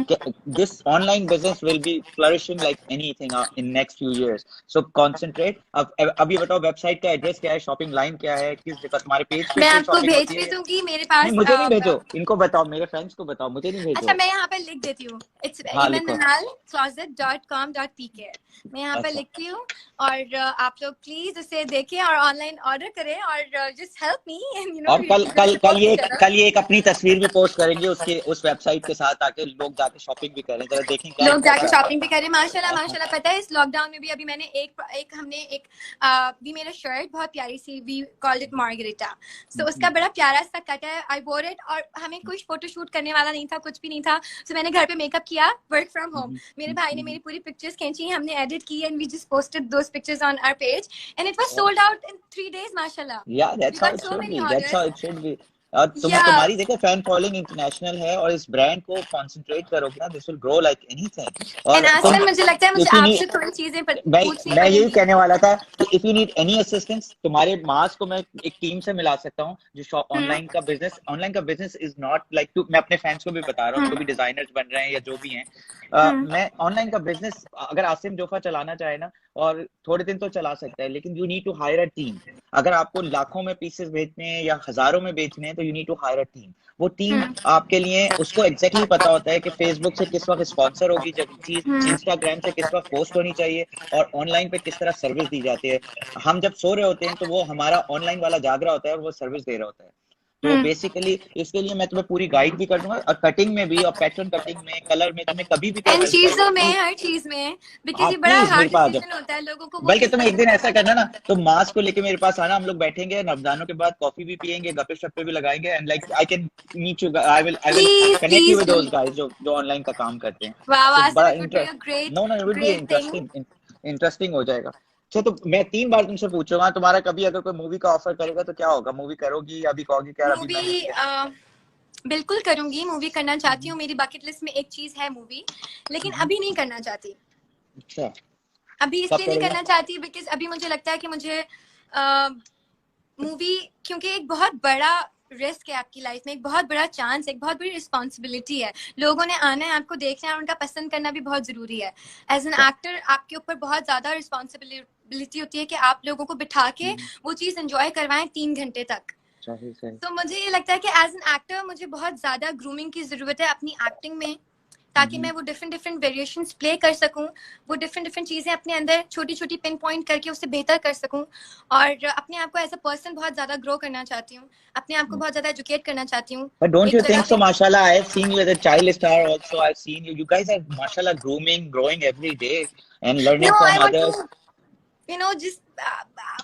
Speaker 1: तो this online business will be flourishing like anything in next few years. So concentrate. अब ये बताओ वेबसाइट का एड्रेस क्या है, शॉपिंग लाइन क्या है, किस जगह तुम्हारे पेज पे
Speaker 2: मैं
Speaker 1: से
Speaker 2: आपको
Speaker 1: शॉपिंग
Speaker 2: भेज
Speaker 1: होती
Speaker 2: भी
Speaker 1: है?
Speaker 2: दूंगी मेरे
Speaker 1: नहीं
Speaker 2: पास
Speaker 1: मुझे नहीं भेजो, इनको बताओ, मेरे फ्रेंड्स को बताओ, मुझे नहीं
Speaker 2: अच्छा
Speaker 1: भेजो।
Speaker 2: मैं यहाँ पे लिख देती हूँ, इट्स
Speaker 1: हाँ लिखो।
Speaker 2: emanmanalcloset.com.pk। मैं यहाँ पे
Speaker 1: अच्छा।
Speaker 2: लिखती हूँ और आप लोग प्लीज उसे देखें और ऑनलाइन ऑर्डर करें और जस्ट हेल्प मी एंड
Speaker 1: और कल कल कल
Speaker 2: सपोर्ट
Speaker 1: ये
Speaker 2: ईच अदर।
Speaker 1: कल ये एक अपनी तस्वीर भी पोस्ट करेंगे उसके, उस वेबसाइट के साथ, ताकि लोग जाके शॉपिंग भी करें, जरा देखें क्या
Speaker 2: लोग जाके
Speaker 1: कैसा
Speaker 2: शॉपिंग भी करें। माशाल्लाह
Speaker 1: है।
Speaker 2: माशाल्लाह। पता है इस लॉकडाउन में भी अभी मैंने हमने एक भी मेरा शर्ट बहुत प्यारी सी, वी कॉल्ड इट मार्गरेटा। सो उसका बड़ा प्यारा सा कट है, आई वोर इट, और हमें कुछ फोटोशूट करने वाला नहीं था, कुछ भी नहीं था। सो मैंने घर पे मेकअप किया, वर्क फ्रॉम होम। मेरे भाई ने मेरी पूरी पिक्चर्स खींची, हमने एडिट की and we just posted those pictures on our page and it was sold out in 3 days माशाल्लाह.
Speaker 1: Yeah,
Speaker 2: We
Speaker 1: that's how
Speaker 2: got
Speaker 1: it
Speaker 2: so
Speaker 1: should
Speaker 2: many
Speaker 1: be. That's how
Speaker 2: orders.
Speaker 1: it should be. और
Speaker 2: Yeah.
Speaker 1: तुम्हारी देखो फैन फॉलोइंग इंटरनेशनल है, और इस ब्रांड को कंसंट्रेट करोगे ना, this will grow like anything.
Speaker 2: And
Speaker 1: और तुम,
Speaker 2: आसिम मुझे लगता है मुझे
Speaker 1: इफ यू नीड,
Speaker 2: आपसे थोड़ी चीजें
Speaker 1: मैं
Speaker 2: पूछनी
Speaker 1: मैं यही
Speaker 2: पड़ेंगी.
Speaker 1: कहने वाला था कि if you need any assistance, तुम्हारे मास को मैं एक टीम से मिला सकता हूँ जो शॉप ऑनलाइन का business is not like to. मैं अपने फैंस को भी बता रहा हूँ जो भी डिजाइनर्स बन रहे हैं या जो भी हैं, मैं ऑनलाइन का बिजनेस अगर आसिम जोफा चलाना चाहे ना, और थोड़े दिन तो चला सकता है, लेकिन you need to hire a team. अगर आपको लाखों में पीसेस बेचने हैं या हजारों में बेचने हैं तो you need to hire a team. वो टीम आपके लिए, उसको एग्जैक्टली पता होता है कि फेसबुक से किस वक्त स्पॉन्सर होगी जब चीज, इंस्टाग्राम से किस वक्त पोस्ट होनी चाहिए, और ऑनलाइन पे किस तरह सर्विस दी जाती है. हम जब सो रहे होते हैं तो वो हमारा ऑनलाइन वाला जाग रहा होता है और वो सर्विस दे रहा होता है. तो बेसिकली इसके लिए मैं तुम्हें पूरी गाइड भी कर दूंगा, और कटिंग में भी, और पैटर्न कटिंग में, कलर में, तुम्हें कभी भी कोई
Speaker 2: एंड
Speaker 1: हेल्प
Speaker 2: चीजों में,
Speaker 1: चाहिए
Speaker 2: हर चीज में, बिकॉज
Speaker 1: आप
Speaker 2: ये बड़ा
Speaker 1: प्लीज मेरे
Speaker 2: हार्ड
Speaker 1: पास आ जाओ.
Speaker 2: डिसीजन होता है लोगों को, वो
Speaker 1: बल्कि
Speaker 2: किस
Speaker 1: तुम एक
Speaker 2: तरह
Speaker 1: दिन
Speaker 2: से
Speaker 1: ऐसा करना ना, तो मास्क को लेके मेरे पास आना, हम लोग बैठेंगे रमजानों के बाद, कॉफी भी पियेंगे, गप्पे शप्पे भी लगाएंगे, and like I can meet you, I will
Speaker 2: please
Speaker 1: connect you
Speaker 2: please
Speaker 1: with
Speaker 2: do.
Speaker 1: Those guys जो ऑनलाइन का काम करते हैं.
Speaker 2: वाओ
Speaker 1: तो
Speaker 2: आसिम,
Speaker 1: बड़ा
Speaker 2: it would be a great
Speaker 1: no no, it would be
Speaker 2: great thing.
Speaker 1: Interesting हो जाएगा. अच्छा, तो मैं 3 बार तुमसे पूछूंगा, तुम्हारा कभी अगर कोई मूवी का ऑफर करेगा तो क्या होगा? मूवी करोगी या अभी कहोगी क्या अभी मैं नहीं?
Speaker 2: मूवी बिल्कुल करूंगी, मूवी करना चाहती हूँ. मेरी बकेट लिस्ट में एक चीज है मूवी, लेकिन अभी नहीं करना चाहती.
Speaker 1: अच्छा,
Speaker 2: अभी
Speaker 1: कब
Speaker 2: इसलिए नहीं
Speaker 1: करोगे?
Speaker 2: करना चाहती बिकॉज अभी मुझे लगता है कि मुझे मूवी, क्योंकि एक बहुत बड़ा रिस्क है आपकी लाइफ में, एक बहुत बड़ा चांस, एक बहुत बड़ी रिस्पॉन्सिबिलिटी है. लोगों ने आना है, आपको देखना है, उनका पसंद करना भी बहुत जरूरी है. एज एन एक्टर आपके ऊपर बहुत ज्यादा रिस्पॉन्सिबिलिटी होती है कि आप लोगों को बिठा के वो चीज एंजॉय करवाएं 3 घंटे तक.
Speaker 1: सही सही.
Speaker 2: तो मुझे ये लगता है कि एज एन एक्टर मुझे बहुत ज्यादा ग्रूमिंग की जरूरत है अपनी एक्टिंग में, ताकि मैं वो डिफरेंट वेरिएशंस प्ले कर सकूं, वो डिफरेंट चीजें अपने अंदर छोटी छोटी पिन पॉइंट करके उससे बेहतर कर सकूं, और अपने आप को एज अ पर्सन बहुत ज्यादा ग्रो करना चाहती हूँ, अपने आप को बहुत ज्यादा एजुकेट करना चाहती हूँ.
Speaker 1: But don't
Speaker 2: एक
Speaker 1: you
Speaker 2: जगह
Speaker 1: think so?
Speaker 2: पे
Speaker 1: Mashallah, I have seen you as a child star also. I've seen you. You guys are, mashallah, grooming, growing every day and learning
Speaker 2: no I
Speaker 1: from
Speaker 2: want to,
Speaker 1: others.
Speaker 2: You know, जिस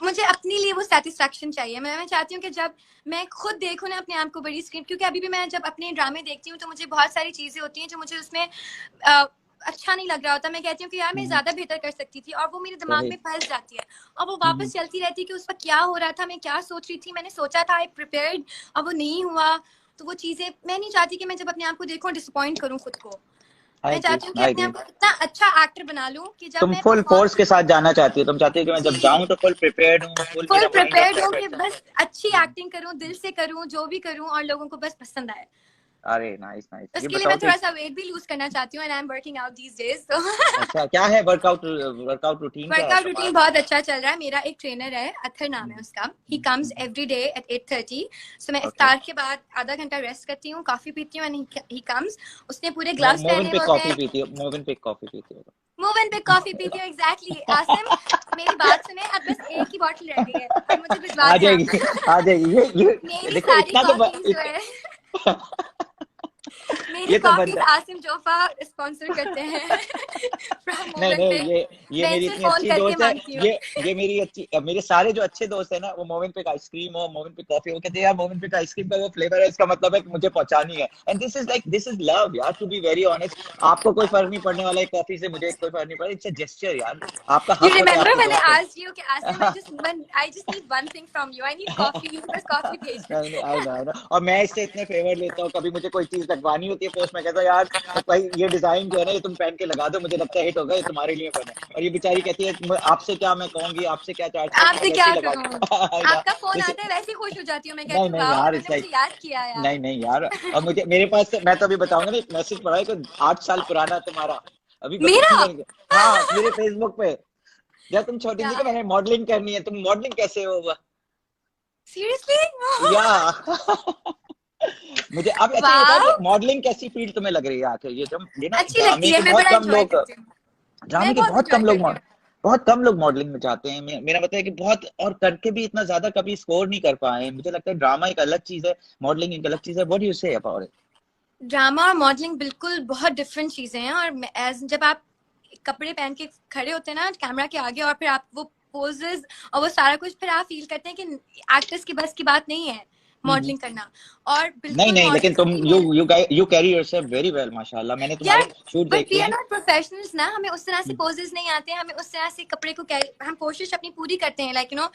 Speaker 2: मुझे अपने लिए वो सेटिस्फैक्शन चाहिए. मैं चाहती हूँ कि जब मैं खुद देखूँ ना अपने आप को बड़ी स्क्रीन, क्योंकि अभी भी मैं जब अपने ड्रामे देखती हूँ तो मुझे बहुत सारी चीजें होती हैं जो मुझे उसमें अच्छा नहीं लग रहा होता. मैं कहती हूँ कि यार मैं ज्यादा बेहतर कर सकती थी, और वो मेरे दिमाग में फंस जाती है, और वो वापस चलती रहती है कि उस वक्त क्या हो रहा था, मैं क्या सोच रही थी, मैंने सोचा था, आई प्रिपेयर्ड, और वो नहीं हुआ. तो वो चीजें मैं नहीं चाहती कि मैं जब अपने आप को देखूँ डिसअपॉइंट करूँ खुद को.
Speaker 1: I
Speaker 2: मैं
Speaker 1: agree.
Speaker 2: चाहती हूँ कि
Speaker 1: I
Speaker 2: अपने आप
Speaker 1: agree.
Speaker 2: को इतना अच्छा एक्टर बना लूँ कि जब
Speaker 1: तुम
Speaker 2: मैं
Speaker 1: फुल फोर्स के
Speaker 2: परफॉर्म,
Speaker 1: साथ जाना चाहती हो. तुम चाहती हो कि मैं जब
Speaker 2: जी,
Speaker 1: जाऊं तो फुल प्रिपेयर्ड हूँ, फुल
Speaker 2: फुल
Speaker 1: मेरा माइंड
Speaker 2: प्रिपेयर्ड हूँ
Speaker 1: सेट
Speaker 2: कि
Speaker 1: है.
Speaker 2: बस अच्छी एक्टिंग करूँ, दिल से करूँ, जो भी करूँ, और लोगों को बस पसंद आए.
Speaker 1: अरे नाइस नाइस. ये
Speaker 2: उसके लिए
Speaker 1: बताओ
Speaker 2: मैं
Speaker 1: कि
Speaker 2: थोड़ा सा वेट भी लूज करना चाहती हूँ, and I am working out these days. तो
Speaker 1: अच्छा, क्या है वर्कआउट रूटीन क्या है
Speaker 2: वर्कआउट
Speaker 1: तुम्हारा?
Speaker 2: रूटीन बहुत अच्छा चल रहा है. मेरा एक ट्रेनर है, अथर नाम है उसका. He comes every day at 8:30. सो मैं
Speaker 1: ओके.
Speaker 2: इफ्तार के बाद आधा घंटा रेस्ट करती हूँ, कॉफी पीती हूँ, एंड ही कम्स. उसने पूरे ग्लव्स
Speaker 1: मोविन
Speaker 2: पहने
Speaker 1: पे
Speaker 2: होते
Speaker 1: कॉफी
Speaker 2: हैं.
Speaker 1: पीती हो? मोविन पे कॉफी पीती हो?
Speaker 2: मूव इन पे कॉफी पीती हूँ. एग्जैक्टली आसिम, मेरी बात सुने, अब बस एक ही बॉटल रह गई है, अब मुझे भिजवा
Speaker 1: आ
Speaker 2: दें आप.
Speaker 1: जाएगी, आ जाएगी. ये
Speaker 2: मेरी
Speaker 1: देखो,
Speaker 2: सारी
Speaker 1: इतना तो
Speaker 2: कॉफीज जो है, मेरी
Speaker 1: ये तो
Speaker 2: कॉफीज
Speaker 1: बनता.
Speaker 2: आसिम जोफा स्पॉन्सर करते हैं फ्रॉम
Speaker 1: नहीं
Speaker 2: मोमेंट
Speaker 1: नहीं,
Speaker 2: पे.
Speaker 1: ये
Speaker 2: मैं
Speaker 1: मेरी
Speaker 2: इनसे
Speaker 1: इतनी
Speaker 2: फोन
Speaker 1: अच्छी
Speaker 2: करके
Speaker 1: दोस्त है.
Speaker 2: मांगती हूँ.
Speaker 1: ये मेरी अच्छी, मेरे सारे जो अच्छे दोस्त है ना, वो मोविन पे आइसक्रीम हो, मोविन पे कॉफी हो, कहते हैं यार मोविन पे आइसक्रीम का वो फ्लेवर है, इसका मतलब है कि मुझे पहुंचानी है. एंड दिस इज लव यार, टू बी वेरी ऑनेस्ट. आपको कोई फर्क नहीं पड़ने वाला है कॉफी से, मुझे कोई फर्क नहीं पड़ा. इट्स अ जेस्चर यार. आपका
Speaker 2: You
Speaker 1: हक होता है
Speaker 2: remember
Speaker 1: आपकी
Speaker 2: when I
Speaker 1: दोस्त
Speaker 2: asked you कि Asim, I just need one thing from you. I need coffee. बस कॉफी भेज.
Speaker 1: नहीं नहीं, आई नो आई नो. और मैं इससे इतने फेवर लेता हूँ, कभी मुझे कोई चीज लगवानी होती है पोस्ट में, कहता हूँ यार भाई ये डिजाइन जो है ना, ये तुम पहन के लगा दो, मुझे लगता है हिट होगा, ये तुम्हारे लिए बना है. और ये बेचारी कहती है आपसे क्या मैं कहूंगी, आपसे क्या चार्ज करूँ, मैं
Speaker 2: आपसे
Speaker 1: वैसे
Speaker 2: क्या
Speaker 1: ही लगा
Speaker 2: कहूँ,
Speaker 1: के.
Speaker 2: आपका फोन
Speaker 1: जैसे,
Speaker 2: आता है वैसे ही खुश हो जाती हूँ. मैं
Speaker 1: नहीं
Speaker 2: कहती हूँ
Speaker 1: नहीं
Speaker 2: वाह,
Speaker 1: यार,
Speaker 2: उन्होंने
Speaker 1: इट्स लाइक,
Speaker 2: मुझे याद किया यार.
Speaker 1: नहीं नहीं यार. और मुझे, मेरे पास मैं तो अभी बताऊंगा ना, एक मैसेज पड़ा है कि 8 साल पुराना तुम्हारा, अभी
Speaker 2: मेरा
Speaker 1: बन गया. हाँ, मेरे फेसबुक पे. जब तुम छोटी
Speaker 2: क्या
Speaker 1: थी कि
Speaker 2: है,
Speaker 1: मैंने मॉडलिंग करनी है, तुम मॉडलिंग कैसे हो?
Speaker 2: सीरियसली.
Speaker 1: या मुझे अब अच्छा ये बताओ
Speaker 2: वाह,
Speaker 1: कि मॉडलिंग कैसी फील्ड तुम्हें लग रही है आखिर? ये ना
Speaker 2: अच्छी लगती
Speaker 1: ड्रामे
Speaker 2: है,
Speaker 1: के
Speaker 2: मैं
Speaker 1: बहुत
Speaker 2: बड़ा
Speaker 1: कम
Speaker 2: एंजॉय
Speaker 1: लोग,
Speaker 2: करती हूँ.
Speaker 1: ड्रामे
Speaker 2: मैं
Speaker 1: के
Speaker 2: बहुत
Speaker 1: बहुत
Speaker 2: एंजॉय
Speaker 1: कम लोग
Speaker 2: करती हूँ.
Speaker 1: बहुत कम लोग मॉडलिंग में जाते हैं. मेरा मतलब है कि बहुत, और करके भी इतना ज्यादा कभी स्कोर नहीं कर पाए. मुझे लगता है ड्रामा एक अलग चीज है, मॉडलिंग एक अलग चीज है. What do you say about it?
Speaker 2: Drama और मॉडलिंग बिल्कुल बहुत डिफरेंट चीजें हैं. और जब आप कपड़े पहन के खड़े होते हैं ना कैमरा के आगे, और फिर आप वो पोजेस और वो सारा कुछ फिर आप फील करते हैं कि एक्टर्स की बस की बात नहीं है.
Speaker 1: हम्म।
Speaker 2: मॉडलिंग करना। और
Speaker 1: नहीं
Speaker 2: बिल्कुल
Speaker 1: नहीं, लेकिन
Speaker 2: मॉडल्स
Speaker 1: तुम
Speaker 2: नहीं है
Speaker 1: you carry yourself very well माशाल्लाह, मैंने तुम्हारे
Speaker 2: यार,
Speaker 1: शूट
Speaker 2: बट वी
Speaker 1: देखे
Speaker 2: आर
Speaker 1: हैं।
Speaker 2: नॉट प्रोफेशनल्स ना, हमें उस तरह से पोजेस नहीं आते हैं, हमें उस तरह से कपड़े को हम कोशिश अपनी पूरी करते हैं, like you know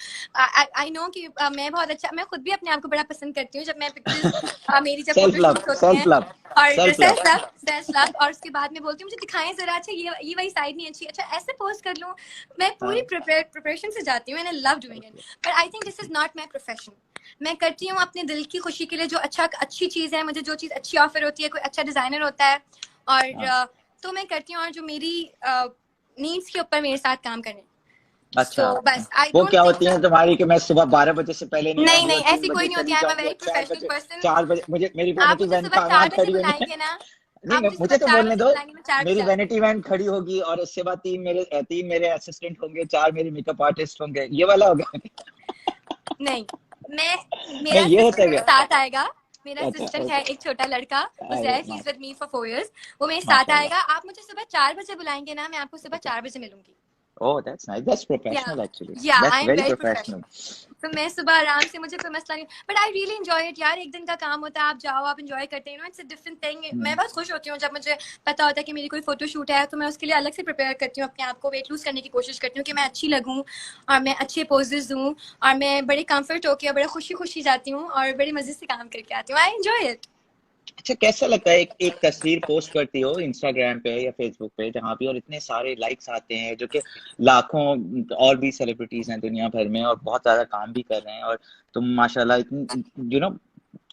Speaker 2: I know कि मैं बहुत अच्छा, मैं खुद भी अपने आप को बड़ा पसंद करती हूँ जब मैं पिक्चर्स मेरी जब
Speaker 1: सेल्फ लव,
Speaker 2: फोटोशूट होती
Speaker 1: सेल्फ
Speaker 2: हैं,
Speaker 1: लव,
Speaker 2: और
Speaker 1: सेल्फ लव।
Speaker 2: सेल्फ लव, और उसके बाद मैं बोलती हूँ मुझे दिखाएं जरा, अच्छा ये वाली साइड नहीं अच्छी, अच्छा ऐसे पोस्ट कर लूँ। मैं पूरी
Speaker 1: हाँ,
Speaker 2: प्रिपरेशन से जाती हूँ and I love doing it, but I think this is not my profession. मैं करती हूँ अपने दिल की खुशी के लिए, जो अच्छी चीज़ है, मुझे जो चीज़ अच्छी ऑफर होती है, कोई अच्छा डिजाइनर होता है और
Speaker 1: हाँ।
Speaker 2: तो मैं करती हूँ, और जो मेरी नीड्स के ऊपर मेरे साथ काम करें।
Speaker 1: अच्छा,
Speaker 2: सो बस आई
Speaker 1: वो
Speaker 2: डोंट
Speaker 1: क्या
Speaker 2: थिंक
Speaker 1: होती है तुम्हारी कि मैं सुबह 12 बजे से पहले नहीं
Speaker 2: नहीं
Speaker 1: आऊंगी
Speaker 2: नहीं,
Speaker 1: और 3
Speaker 2: ऐसी कोई
Speaker 1: बजे
Speaker 2: नहीं होती,
Speaker 1: चली
Speaker 2: आई एम अ
Speaker 1: जाऊंगी
Speaker 2: वेरी
Speaker 1: और चार
Speaker 2: प्रोफेशनल
Speaker 1: बजे
Speaker 2: पर्सन।
Speaker 1: 4 बजे मुझे मेरी
Speaker 2: आप
Speaker 1: वैनिटी
Speaker 2: मुझे
Speaker 1: वैन
Speaker 2: सुबह
Speaker 1: वहां
Speaker 2: 4 बजे
Speaker 1: खड़ी होनी है।
Speaker 2: बुलाएंगे ना,
Speaker 1: नहीं
Speaker 2: आप
Speaker 1: नहीं,
Speaker 2: मुझे सुबह
Speaker 1: मुझे तो
Speaker 2: 4
Speaker 1: बोलने
Speaker 2: बजे
Speaker 1: दो।
Speaker 2: बुलाएंगे, मैं 4 बजे
Speaker 1: मेरी
Speaker 2: आऊंगी।
Speaker 1: वैनिटी वैन खड़ी होगी और उसके बाद तीन मेरे असिस्टेंट होंगे, 4 मेरे मेकअप आर्टिस्ट होंगे, ये वाला होगा।
Speaker 2: नहीं, मैं मेरा
Speaker 1: नहीं, ये होता
Speaker 2: असिस्टेंट
Speaker 1: है
Speaker 2: मेरे
Speaker 1: क्या?
Speaker 2: साथ आएगा। मेरा
Speaker 1: अच्छा,
Speaker 2: असिस्टेंट है
Speaker 1: ओके।
Speaker 2: एक छोटा लड़का,
Speaker 1: अरे
Speaker 2: Uzair, he is
Speaker 1: mash
Speaker 2: with me for 4 years। वो मेरे साथ
Speaker 1: माशाल्लाह।
Speaker 2: आएगा। आप मुझे सुबह 4 बजे बुलाएंगे ना, मैं आपको सुबह
Speaker 1: ओके।
Speaker 2: 4 बजे मिलूंगी।
Speaker 1: ओह, दैट्स नाइस, दैट्स
Speaker 2: या
Speaker 1: प्रोफेशनल एक्चुअली,
Speaker 2: या
Speaker 1: that's
Speaker 2: I am
Speaker 1: very
Speaker 2: very
Speaker 1: professional.
Speaker 2: Professional. तो मैं सुबह आराम से, मुझे कोई मसला नहीं, but I really enjoy it यार। एक दिन का काम होता है, आप जाओ, आप एंजॉय करते हैं, इट्स अ डिफरेंट थिंग। मैं बहुत खुश होती हूँ जब मुझे पता होता है कि मेरी कोई फोटो शूट है, तो मैं उसके लिए अलग से प्रिपेयर करती हूँ, अपने आप को वेट लूज करने की कोशिश करती हूँ कि मैं अच्छी लगूँ और मैं अच्छे पोजेस दूँ, और मैं बड़े कंफर्ट होकर बड़े खुशी खुशी जाती हूँ और बड़े मजे से काम करके आती हूँ। I enjoy it.
Speaker 1: अच्छा, कैसा लगता है एक एक तस्वीर पोस्ट करती हो इंस्टाग्राम पे या फेसबुक पे जहाँ भी, और इतने सारे लाइक्स आते हैं, जो कि लाखों और भी सेलिब्रिटीज हैं दुनिया भर में और बहुत ज्यादा काम भी कर रहे हैं, और तुम माशाल्लाह इतनी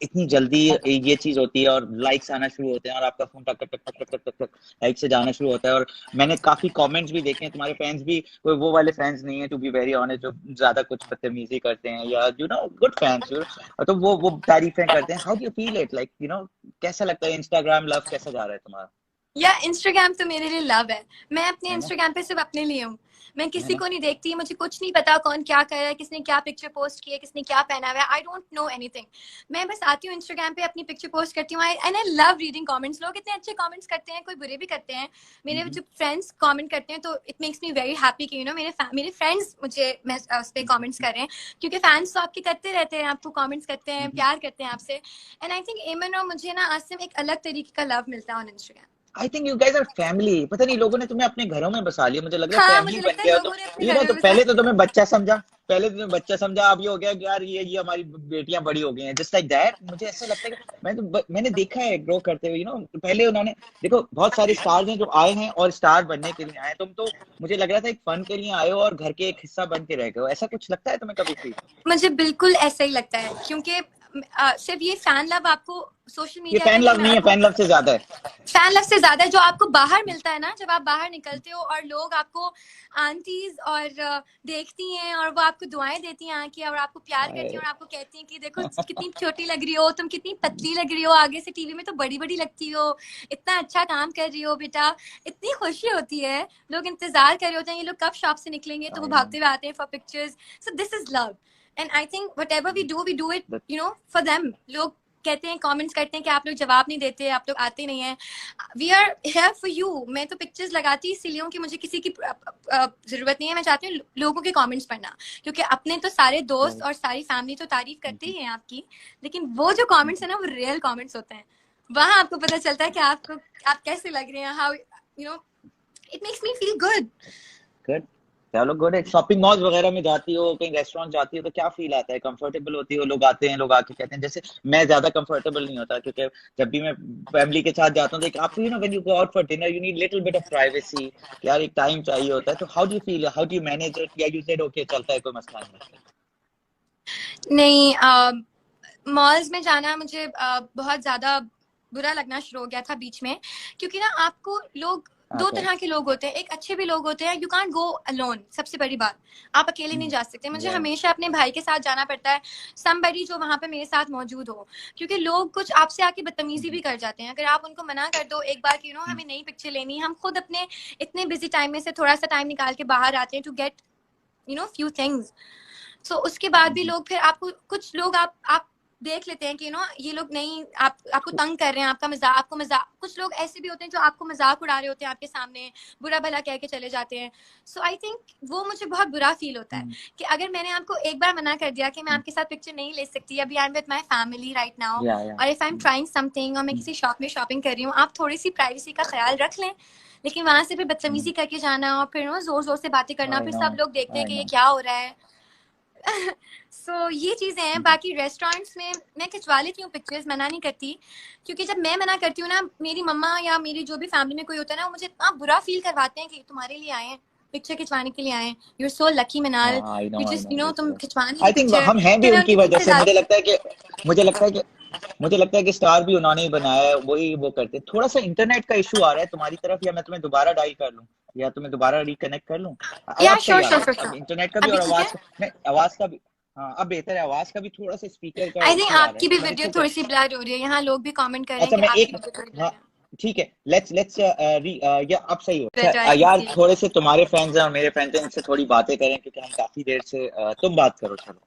Speaker 1: इतनी जल्दी ये चीज होती है और लाइक्स आना शुरू होते हैं और आपका फोन टक टक टक टक टक टक टक लाइक से जाना शुरू होता है, और मैंने काफी कमेंट्स भी देखे हैं, तुम्हारे फैंस भी कोई वो वाले फैंस नहीं है टू बी वेरी ऑनेस्ट जो ज्यादा कुछ बदतमीजी करते हैं, या गुड फैंस, तो वो तारीफें करते हैं। How do you feel it, like कैसा लगता है? इंस्टाग्राम लव कैसा जा रहा है तुम्हारा?
Speaker 2: या इंस्टाग्राम तो मेरे लिए लव है। मैं अपने
Speaker 1: है ना?
Speaker 2: इंस्टाग्राम पे सिर्फ अपने लिए हूँ, मैं
Speaker 1: है
Speaker 2: किसी
Speaker 1: ना?
Speaker 2: को नहीं देखती, मुझे कुछ नहीं पता कौन क्या कर रहा है, किसने क्या पिक्चर पोस्ट की है, किसने क्या पहना हुआ है, आई डोंट नो एनीथिंग। मैं बस आती हूँ इंस्टाग्राम पे, अपनी पिक्चर पोस्ट करती हूँ, and I love reading comments. लोग इतने अच्छे कमेंट्स करते हैं, कोई बुरे भी करते हैं। मेरे
Speaker 1: हम्म,
Speaker 2: जो फ्रेंड्स कमेंट करते हैं तो it makes me very happy कि मेरे फ्रेंड्स मुझे उस पर कमेंट्स कर रहे हैं, क्योंकि फैंस तो आपके करते रहते हैं, आपको कमेंट्स करते हैं,
Speaker 1: हम्म।
Speaker 2: प्यार करते हैं आपसे। एंड आई थिंक एमन और मुझे ना आसिम एक अलग तरीके का लव मिलता है on Instagram.
Speaker 1: I think you guys are family. पता नहीं, लोगों ने तुम्हें अपने घरों में बसा लिया, मुझे लग रहा है
Speaker 2: हाँ,
Speaker 1: फैमिली
Speaker 2: मुझे
Speaker 1: बन
Speaker 2: लगता है
Speaker 1: गया हो
Speaker 2: लोगों ने अपने
Speaker 1: तो।
Speaker 2: घरों
Speaker 1: तो
Speaker 2: में
Speaker 1: पहले तो
Speaker 2: बसा।
Speaker 1: तुम्हें बच्चा समझा, पहले तो तुम्हें बच्चा समझा, अब ये हो गया कि यार ये हमारी बेटियां बड़ी हो गई हैं, जस्ट लाइक दैट। मुझे ऐसा लगता है कि मैंने देखा है ग्रो करते हुए, पहले उन्होंने, देखो बहुत सारे स्टार्स हैं जो आए हैं और स्टार बनने के लिए आए हैं, तुम तो मुझे लग रहा था एक फन के लिए आए हो और घर के एक हिस्सा बन के रह गए हो, ऐसा कुछ लगता है तुम्हें कभी फील?
Speaker 2: मुझे बिल्कुल ऐसा ही लगता है, क्योंकि सिर्फ ये फैन लव आपको सोशल
Speaker 1: ये
Speaker 2: मीडिया पे
Speaker 1: फैन
Speaker 2: नहीं,
Speaker 1: लव
Speaker 2: मैं
Speaker 1: नहीं है,
Speaker 2: आपको
Speaker 1: फैन लव से ज्यादा है।
Speaker 2: फैन लव से ज्यादा है जो आपको बाहर मिलता है ना, जब आप बाहर निकलते हो और लोग आपको आंटीज और देखती हैं और वो आपको दुआएं देती हैं आके, और आपको प्यार करती हैं और आपको कहती हैं कि देखो कितनी छोटी लग रही हो तुम, कितनी पतली लग रही हो, आगे से टीवी में तो बड़ी बड़ी लगती हो, इतना अच्छा काम कर रही हो बेटा। इतनी खुशी होती है, लोग इंतजार कर रहे होते हैं ये लोग कब शॉप से निकलेंगे, तो वो
Speaker 1: आई नो
Speaker 2: भागते हुए आते हैं for pictures. So this is love, and I think whatever we do it for them. लोग कहते हैं, कमेंट्स करते हैं कि आप लोग जवाब नहीं देते, आप लोग आते नहीं हैं। We are here for you. मैं तो पिक्चर्स लगाती इसलिए हूँ कि मुझे किसी की जरूरत नहीं है, मैं चाहती हूँ लोगों के कमेंट्स पढ़ना, क्योंकि अपने तो सारे दोस्त और सारी फैमिली तो तारीफ करते ही हैं आपकी, लेकिन वो जो कमेंट्स है ना, वो रियल कमेंट्स होते हैं। वहां आपको पता चलता है कि आप कैसे लग रहे हैं, how it makes me feel good.
Speaker 1: Good. चलो गुड है। शॉपिंग मॉल वगैरह में जाती हो, कहीं रेस्टोरेंट जाती हो, तो क्या फील आता है? कंफर्टेबल होती हो? लोग आते हैं, लोग आके कहते हैं, जैसे मैं ज्यादा कंफर्टेबल नहीं होता क्योंकि जब भी मैं फैमिली के साथ जाता हूँ तो आपको when you go out for dinner you need little bit of privacy, यार एक टाइम चाहिए होता है, तो how do you feel, how do you manage it, या यू सेड ओके चलता है, कोई मसला नहीं है?
Speaker 2: नहीं, मॉल्स में जाना मुझे बहुत ज्यादा बुरा लगना शुरू हो गया था बीच में, क्योंकि ना आपको लोग दो
Speaker 1: ओके।
Speaker 2: तरह के लोग होते हैं, एक अच्छे भी लोग होते हैं, यू कांट गो अलोन, सबसे बड़ी बात, आप अकेले नहीं जा सकते, मुझे
Speaker 1: या
Speaker 2: हमेशा अपने भाई के साथ जाना पड़ता है, समबडी जो वहां पे मेरे साथ मौजूद हो, क्योंकि लोग कुछ आपसे आके बदतमीजी भी कर जाते हैं, अगर आप उनको मना कर दो एक बार कि हमें नई पिक्चर लेनी, हम खुद अपने इतने बिजी टाइम में से थोड़ा सा टाइम निकाल के बाहर आते हैं टू गेट फ्यू थिंग्स। सो उसके बाद भी लोग फिर आपको, कुछ लोग आप देख लेते हैं कि ये लोग नहीं आपको तंग कर रहे हैं, आपको मजाक, कुछ लोग ऐसे भी होते हैं जो आपको मजाक उड़ा रहे होते हैं आपके सामने, बुरा भला कह के चले जाते हैं। सो आई थिंक वो मुझे बहुत बुरा फील होता है कि अगर मैंने आपको एक बार मना कर दिया कि मैं आपके साथ पिक्चर नहीं ले सकती, अभी I am with my family right now, और if I am trying something और मैं किसी शॉप में शॉपिंग कर रही हूँ, आप थोड़ी सी प्राइवेसी का ख्याल रख लें। लेकिन वहां से फिर बदतमीजी करके जाना और फिर जोर जोर से बातें करना, फिर सब लोग देखते हैं कि ये क्या हो रहा है। ये चीजें हैं। बाकी रेस्टोरेंट्स में मैं खिंचवा लेती हूँ पिक्चर्स, मना नहीं करती, क्योंकि जब मैं मना करती हूँ ना, मेरी मम्मा या मेरी जो भी फैमिली में कोई होता है ना, वो मुझे इतना बुरा फील करवाते हैं कि तुम्हारे लिए आए हैं, पिक्चर खिंचवाने के लिए आए, you are so lucky Minal, you just तुम खिंचवानी
Speaker 1: आई
Speaker 2: है
Speaker 1: थिंक
Speaker 2: पिक्चर।
Speaker 1: हम हैं भी
Speaker 2: फिर मैं
Speaker 1: उनकी
Speaker 2: उनके
Speaker 1: वजह
Speaker 2: पीछे
Speaker 1: से।
Speaker 2: जाती
Speaker 1: मुझे लगता है कि स्टार भी उन्होंने ही बनाया है, वही वो करते हैं। थोड़ा सा इंटरनेट का इशू आ रहा है तुम्हारी तरफ, या मैं तुम्हें दोबारा डायल कर लूं, या तुम्हें दोबारा रिकनेक्ट कर लूं?
Speaker 2: या
Speaker 1: अब सही
Speaker 2: श्योर
Speaker 1: आ
Speaker 2: श्योर
Speaker 1: रहा है, अब
Speaker 2: श्योर,
Speaker 1: इंटरनेट का भी
Speaker 2: अभी
Speaker 1: और
Speaker 2: ठीक है।
Speaker 1: आवाज का भी। हाँ अब बेहतर है, आवाज का भी थोड़ा सा स्पीकर का
Speaker 2: आई थिंक
Speaker 1: इशू आ रहा
Speaker 2: आपकी
Speaker 1: है,
Speaker 2: भी
Speaker 1: बट इट्स
Speaker 2: वीडियो
Speaker 1: ओके।
Speaker 2: थोड़ी सी ब्लर हो रही है, यहाँ लोग भी कमेंट कर रहे हैं
Speaker 1: अच्छा
Speaker 2: कि
Speaker 1: मैं
Speaker 2: आपकी
Speaker 1: एक,
Speaker 2: वीडियो थोड़ी
Speaker 1: हाँ
Speaker 2: ब्लर है।
Speaker 1: ठीक है, लेट्स या अब सही हो।
Speaker 2: बेटर
Speaker 1: अच्छा
Speaker 2: आई कैन
Speaker 1: यार,
Speaker 2: सी।
Speaker 1: थोड़े से तुम्हारे फ्रेंड्स हैं और मेरे फ्रेंड्स हैं, इनसे थोड़ी बातें करें, क्योंकि हम काफी देर से तुम बात करो, चलो।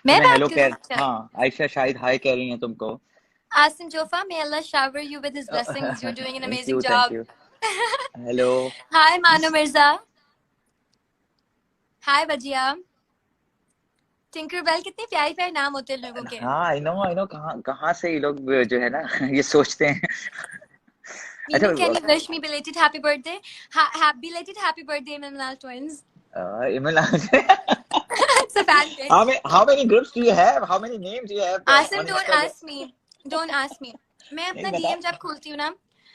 Speaker 2: मैं
Speaker 1: तुम्हें
Speaker 2: बात
Speaker 1: हेलो
Speaker 2: करूँ?
Speaker 1: कह, हाँ आयशा शायद हाय कह रही हैं तुमको।
Speaker 2: Asim Jofa, may Allah shower you with his blessings. You're doing an
Speaker 1: thank
Speaker 2: amazing
Speaker 1: you, thank
Speaker 2: job.
Speaker 1: You. Hello.
Speaker 2: Hi, Manu Mirza. Hi, Bajia. Tinkerbell, कितने प्यारे प्यारे नाम होते हैं लोगों के।
Speaker 1: हाँ आई नो, कहाँ कहाँ से ये लोग जो है ना ये सोचते हैं। अच्छा
Speaker 2: Eamon, can you wish me belated happy birthday? Belated happy birthday, Mimlal twins.
Speaker 1: Imran.
Speaker 2: It's a fan page.
Speaker 1: how many groups do you have? How many names do you have
Speaker 2: Asim,
Speaker 1: on
Speaker 2: don't
Speaker 1: Instagram?
Speaker 2: ask me. Don't ask me. मैं
Speaker 1: नहीं
Speaker 2: अपना
Speaker 1: बता।
Speaker 2: DM जब खोलती हूँ ना,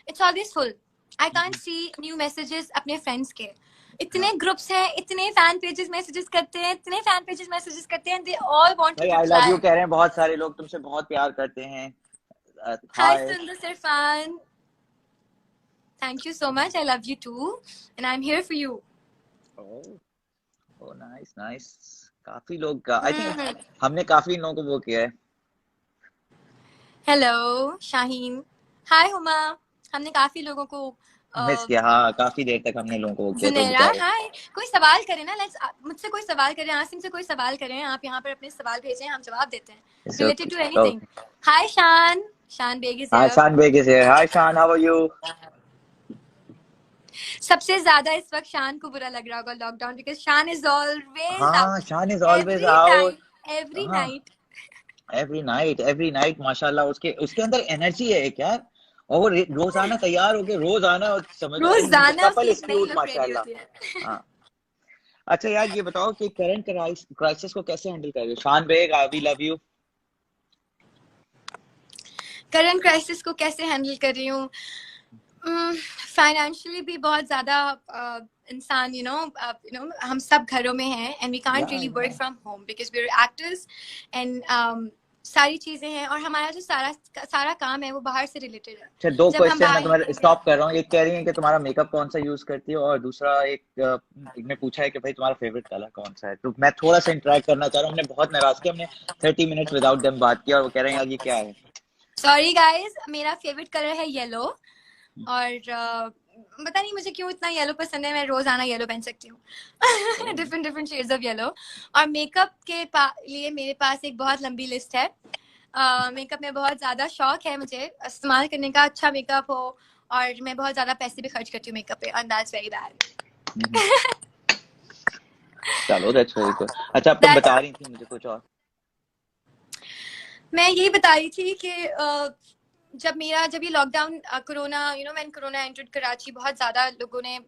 Speaker 2: it's always full. I can't see new messages अपने friends के। इतने
Speaker 1: हाँ
Speaker 2: ग्रुप्स हैं, इतने फैन पेजेस मैसेजेस करते हैं, इतने फैन पेजेस मैसेजेस करते हैं, they all want
Speaker 1: भाई
Speaker 2: to
Speaker 1: I love
Speaker 2: reply.
Speaker 1: You कह रहे हैं बहुत सारे लोग, तुमसे बहुत प्यार करते हैं।
Speaker 2: Hi,
Speaker 1: hi.
Speaker 2: Sundar Sirfan. Thank you so much. I love you too, and I'm here for you.
Speaker 1: Oh nice nice. काफी लोग का आई थिंक हमने काफी लोगों को वो किया है।
Speaker 2: Hello, Shaheen. Hi, Huma. हमने काफी लोगों को
Speaker 1: मिस किया, हाँ काफी देर तक हमने लोगों को वो किया, तो
Speaker 2: जुनेरा,
Speaker 1: बेचारे।
Speaker 2: हाय। कोई सवाल करें ना, लेट्स मुझसे कोई सवाल करें, आसिम से कोई सवाल करें, आप यहाँ पर अपने सवाल भेजें, हम जवाब देते हैं रिलेटेड टू एनीथिंग। हाय शान, शान बेग इज
Speaker 1: हाँ
Speaker 2: हियर।
Speaker 1: शान बेग इज हियर। हाय शान, हाउ आर यू?
Speaker 2: सबसे ज्यादा इस वक्त शान को बुरा लग रहा होगा लॉकडाउन, बिकॉज शान इज ऑलवेज
Speaker 1: हाँ
Speaker 2: आउट,
Speaker 1: शान is always
Speaker 2: every
Speaker 1: out.
Speaker 2: Time, every
Speaker 1: हाँ
Speaker 2: नाइट।
Speaker 1: एवरी नाइट माशाल्लाह, उसके उसके अंदर एनर्जी है एक यार। और वो रोजाना तैयार होके रोज आना, और समझ लो मतलब
Speaker 2: रोजाना उसकी
Speaker 1: कपल
Speaker 2: एक
Speaker 1: इज
Speaker 2: नई
Speaker 1: क्यूट
Speaker 2: लुक रेडी
Speaker 1: माशाल्लाह।
Speaker 2: होती है।
Speaker 1: हाँ। अच्छा यार ये बताओ कि करंट क्राइसिस को कैसे हैंडल कर रहे हो? Shaan Beg, we love you.
Speaker 2: Current crisis को कैसे हैंडल कर रही हूँ? फाइनेंशियली भी बहुत ज्यादा इंसान हम सब घरों में हैं, and we can't really work from home because we are actors, and सारी चीजें हैं, और हमारा जो सारा काम है वो बाहर से रिलेटेड है।
Speaker 1: अच्छा दो
Speaker 2: जब हम
Speaker 1: क्वेश्चन मैं
Speaker 2: बाहर
Speaker 1: तुम्हारे
Speaker 2: निकलेंगे,
Speaker 1: स्टॉप कर रहा हूँ। एक कह रही है कि तुम्हारा मेकअप कौन सा यूज करती हो, और दूसरा एक ने पूछा है कि भाई तुम्हारा फेवरेट कलर कौन सा है। तो मैं थोड़ा सा इंटरेक्ट करना चाह रहा हूँ। हमने बहुत नाराज किया, हमने 30 मिनट्स विदाउट देम बात किया, और वो कह रहे हैं यार ये क्या है।
Speaker 2: सॉरी गाइस, मेरा फेवरेट कलर है येलो, और पता नहीं मुझे क्यों इतना येलो पसंद है, मैं रोजाना येलो पहन सकती हूँ। Different different shades of yellow. और मेकअप के लिए मेरे पास एक बहुत लंबी लिस्ट है। मेकअप में बहुत ज्यादा शौक है मुझे इस्तेमाल करने का, अच्छा मेकअप हो, और मैं बहुत ज्यादा पैसे भी खर्च करती हूँ मेकअप पे, एंड दैट्स वेरी बैड।
Speaker 1: चलो दैट्स वेरी गुड। अच्छा अब तुम बता रही थी मुझे कुछ और।
Speaker 2: मैं यही बता रही थी कि जब ये lockdown corona when corona entered Karachi, बहुत ज्यादा लोगों ने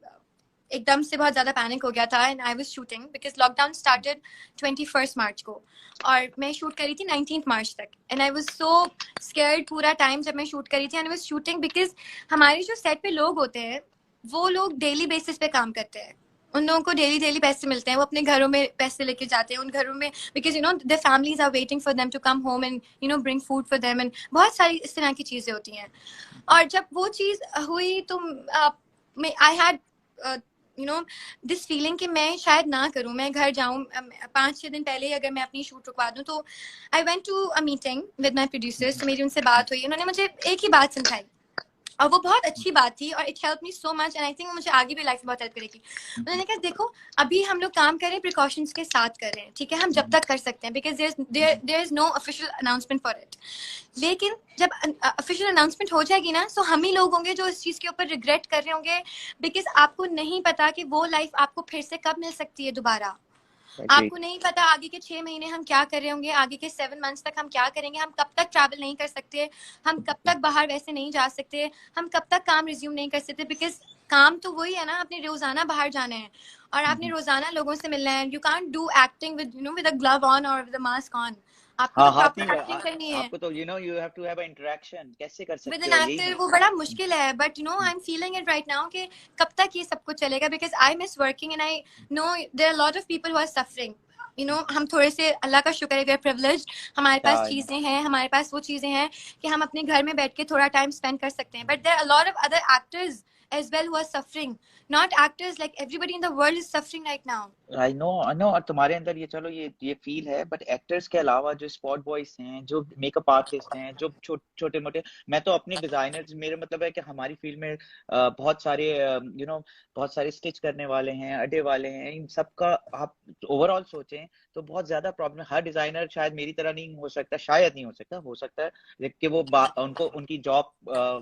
Speaker 2: एकदम से बहुत ज्यादा पैनिक हो गया था, and I was shooting because lockdown started 21 मार्च को, और मैं शूट करी थी 19 मार्च तक, and I was so scared पूरा टाइम जब मैं शूट करी थी, and I was shooting because हमारे जो सेट पे लोग होते हैं वो लोग डेली बेसिस पे काम करते हैं, उन लोगों को डेली पैसे मिलते हैं, वो अपने घरों में पैसे लेके जाते हैं, उन घरों में because the families are waiting for them to come home and bring food for them, and बहुत सारी इस तरह की चीजें होती हैं। और जब वो चीज हुई तो आई हैड दिस फीलिंग कि मैं शायद ना करूं, मैं घर जाऊं 5-6 दिन पहले ही अगर मैं अपनी शूट रुकवा दूं। तो I went to a meeting with my producers, तो मेरी उनसे बात हुई, उन्होंने मुझे एक ही बात समझाई और वो बहुत अच्छी बात थी और it help me so much and I think मुझे आगे भी लाइफ में बहुत हेल्प करेगी। मैंने कहा देखो अभी हम लोग काम कर रहे हैं प्रिकॉशंस के साथ कर रहे हैं, ठीक है, हम जब तक कर सकते हैं because there is no official announcement for it. लेकिन जब ऑफिशियल अनाउंसमेंट हो जाएगी ना तो हम ही लोग होंगे जो इस चीज के ऊपर रिग्रेट कर रहे होंगे, बिकॉज आपको नहीं पता कि वो लाइफ आपको फिर से कब मिल सकती है दोबारा। आपको नहीं पता आगे के 6 महीने हम क्या कर रहे होंगे, आगे के 7 मंथ्स तक हम क्या करेंगे, हम कब तक ट्रैवल नहीं कर सकते, हम कब तक बाहर वैसे नहीं जा सकते, हम कब तक काम रिज्यूम नहीं कर सकते, बिकॉज काम तो वही है ना, आपने रोजाना बाहर जाना है और आपने रोजाना लोगों से मिलना है। You can't do acting with with a glove on और विद अ मास्क ऑन। आपको
Speaker 1: हाँ,
Speaker 2: तो
Speaker 1: हाथ
Speaker 2: प्रॉपर
Speaker 1: नहीं
Speaker 2: एक्टिंग करनी है
Speaker 1: आपको तो you have to have interaction, कैसे कर
Speaker 2: विद
Speaker 1: सकते
Speaker 2: एन
Speaker 1: हो, यही
Speaker 2: एक्टर।
Speaker 1: मैं।
Speaker 2: वो बड़ा मुश्किल है but I am feeling it right now कि कब तक ये सब कुछ चलेगा, because I miss working and I know there are lot of people who are suffering. हम थोड़े से अल्लाह का शुक्र है, वी आर प्रिविलेज्ड, हमारे पास चीजें हैं, हमारे पास वो चीजें हैं कि हम अपने घर में बैठ के थोड़ा टाइम स्पेंड कर सकते हैं, but there are a lot of other actors as well who are suffering, not actors, like everybody in the world is suffering right now.
Speaker 1: I know, और तुम्हारे अंदर ये, चलो ये फील है, बट एक्टर्स के अलावा जो स्पॉट बॉयज हैं, जो मेकअप आर्टिस्ट हैं, जो छोटे मोटे, मैं तो अपने डिजाइनर्स, मेरा मतलब है कि हमारी फील्ड में बहुत सारे बहुत सारे स्टिच करने वाले हैं, अड्डे वाले हैं, इन सब का आप ओवरऑल सोचें तो बहुत ज्यादा प्रॉब्लम। हर डिजाइनर शायद मेरी तरह नहीं हो सकता, शायद नहीं हो सकता है कि वो उनको उनकी जॉब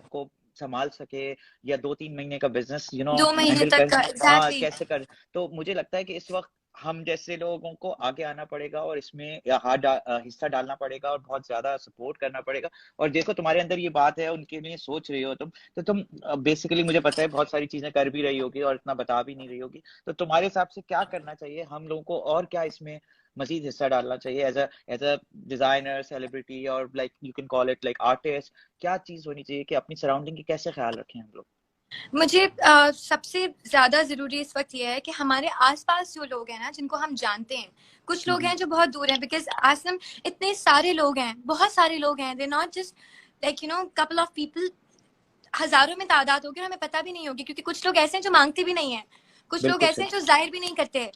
Speaker 1: को संभाल सके, या 2-3 महीने का बिजनेस
Speaker 2: 2 महीने
Speaker 1: हैंडल
Speaker 2: तक
Speaker 1: कर, हाँ
Speaker 2: एग्जैक्टली।
Speaker 1: कैसे कर। तो मुझे लगता है कि इस वक्त हम जैसे लोगों को आगे आना पड़ेगा और इसमें हिस्सा डालना पड़ेगा और बहुत ज्यादा सपोर्ट करना पड़ेगा। और देखो तुम्हारे अंदर ये बात है, उनके लिए सोच रही हो तुम, तो तुम बेसिकली मुझे पता है बहुत सारी चीजें कर भी रही होगी और इतना बता भी नहीं रही होगी। तो तुम्हारे हिसाब से क्या करना चाहिए हम लोगों को, और क्या इसमें मजीद हिस्सा डालना चाहिए एज अ डिजाइनर, सेलिब्रिटी, और like you can call it like artist, क्या चीज होनी चाहिए कि अपनी सराउंडिंग की कैसे ख्याल रखें हम लोग?
Speaker 2: मुझे सबसे ज्यादा जरूरी इस वक्त ये है कि हमारे आसपास जो लोग हैं ना, जिनको हम जानते हैं, कुछ लोग हैं जो बहुत दूर हैं, बिकॉज आसम इतने सारे लोग हैं, बहुत सारे लोग हैं, they not just like couple of people, हजारों में तादाद होगी और हमें पता भी नहीं होगी, क्योंकि कुछ लोग ऐसे हैं जो मांगते भी नहीं है, कुछ लोग
Speaker 1: बिल्कुल
Speaker 2: ऐसे
Speaker 1: सही।
Speaker 2: हैं जो जाहिर भी नहीं करते।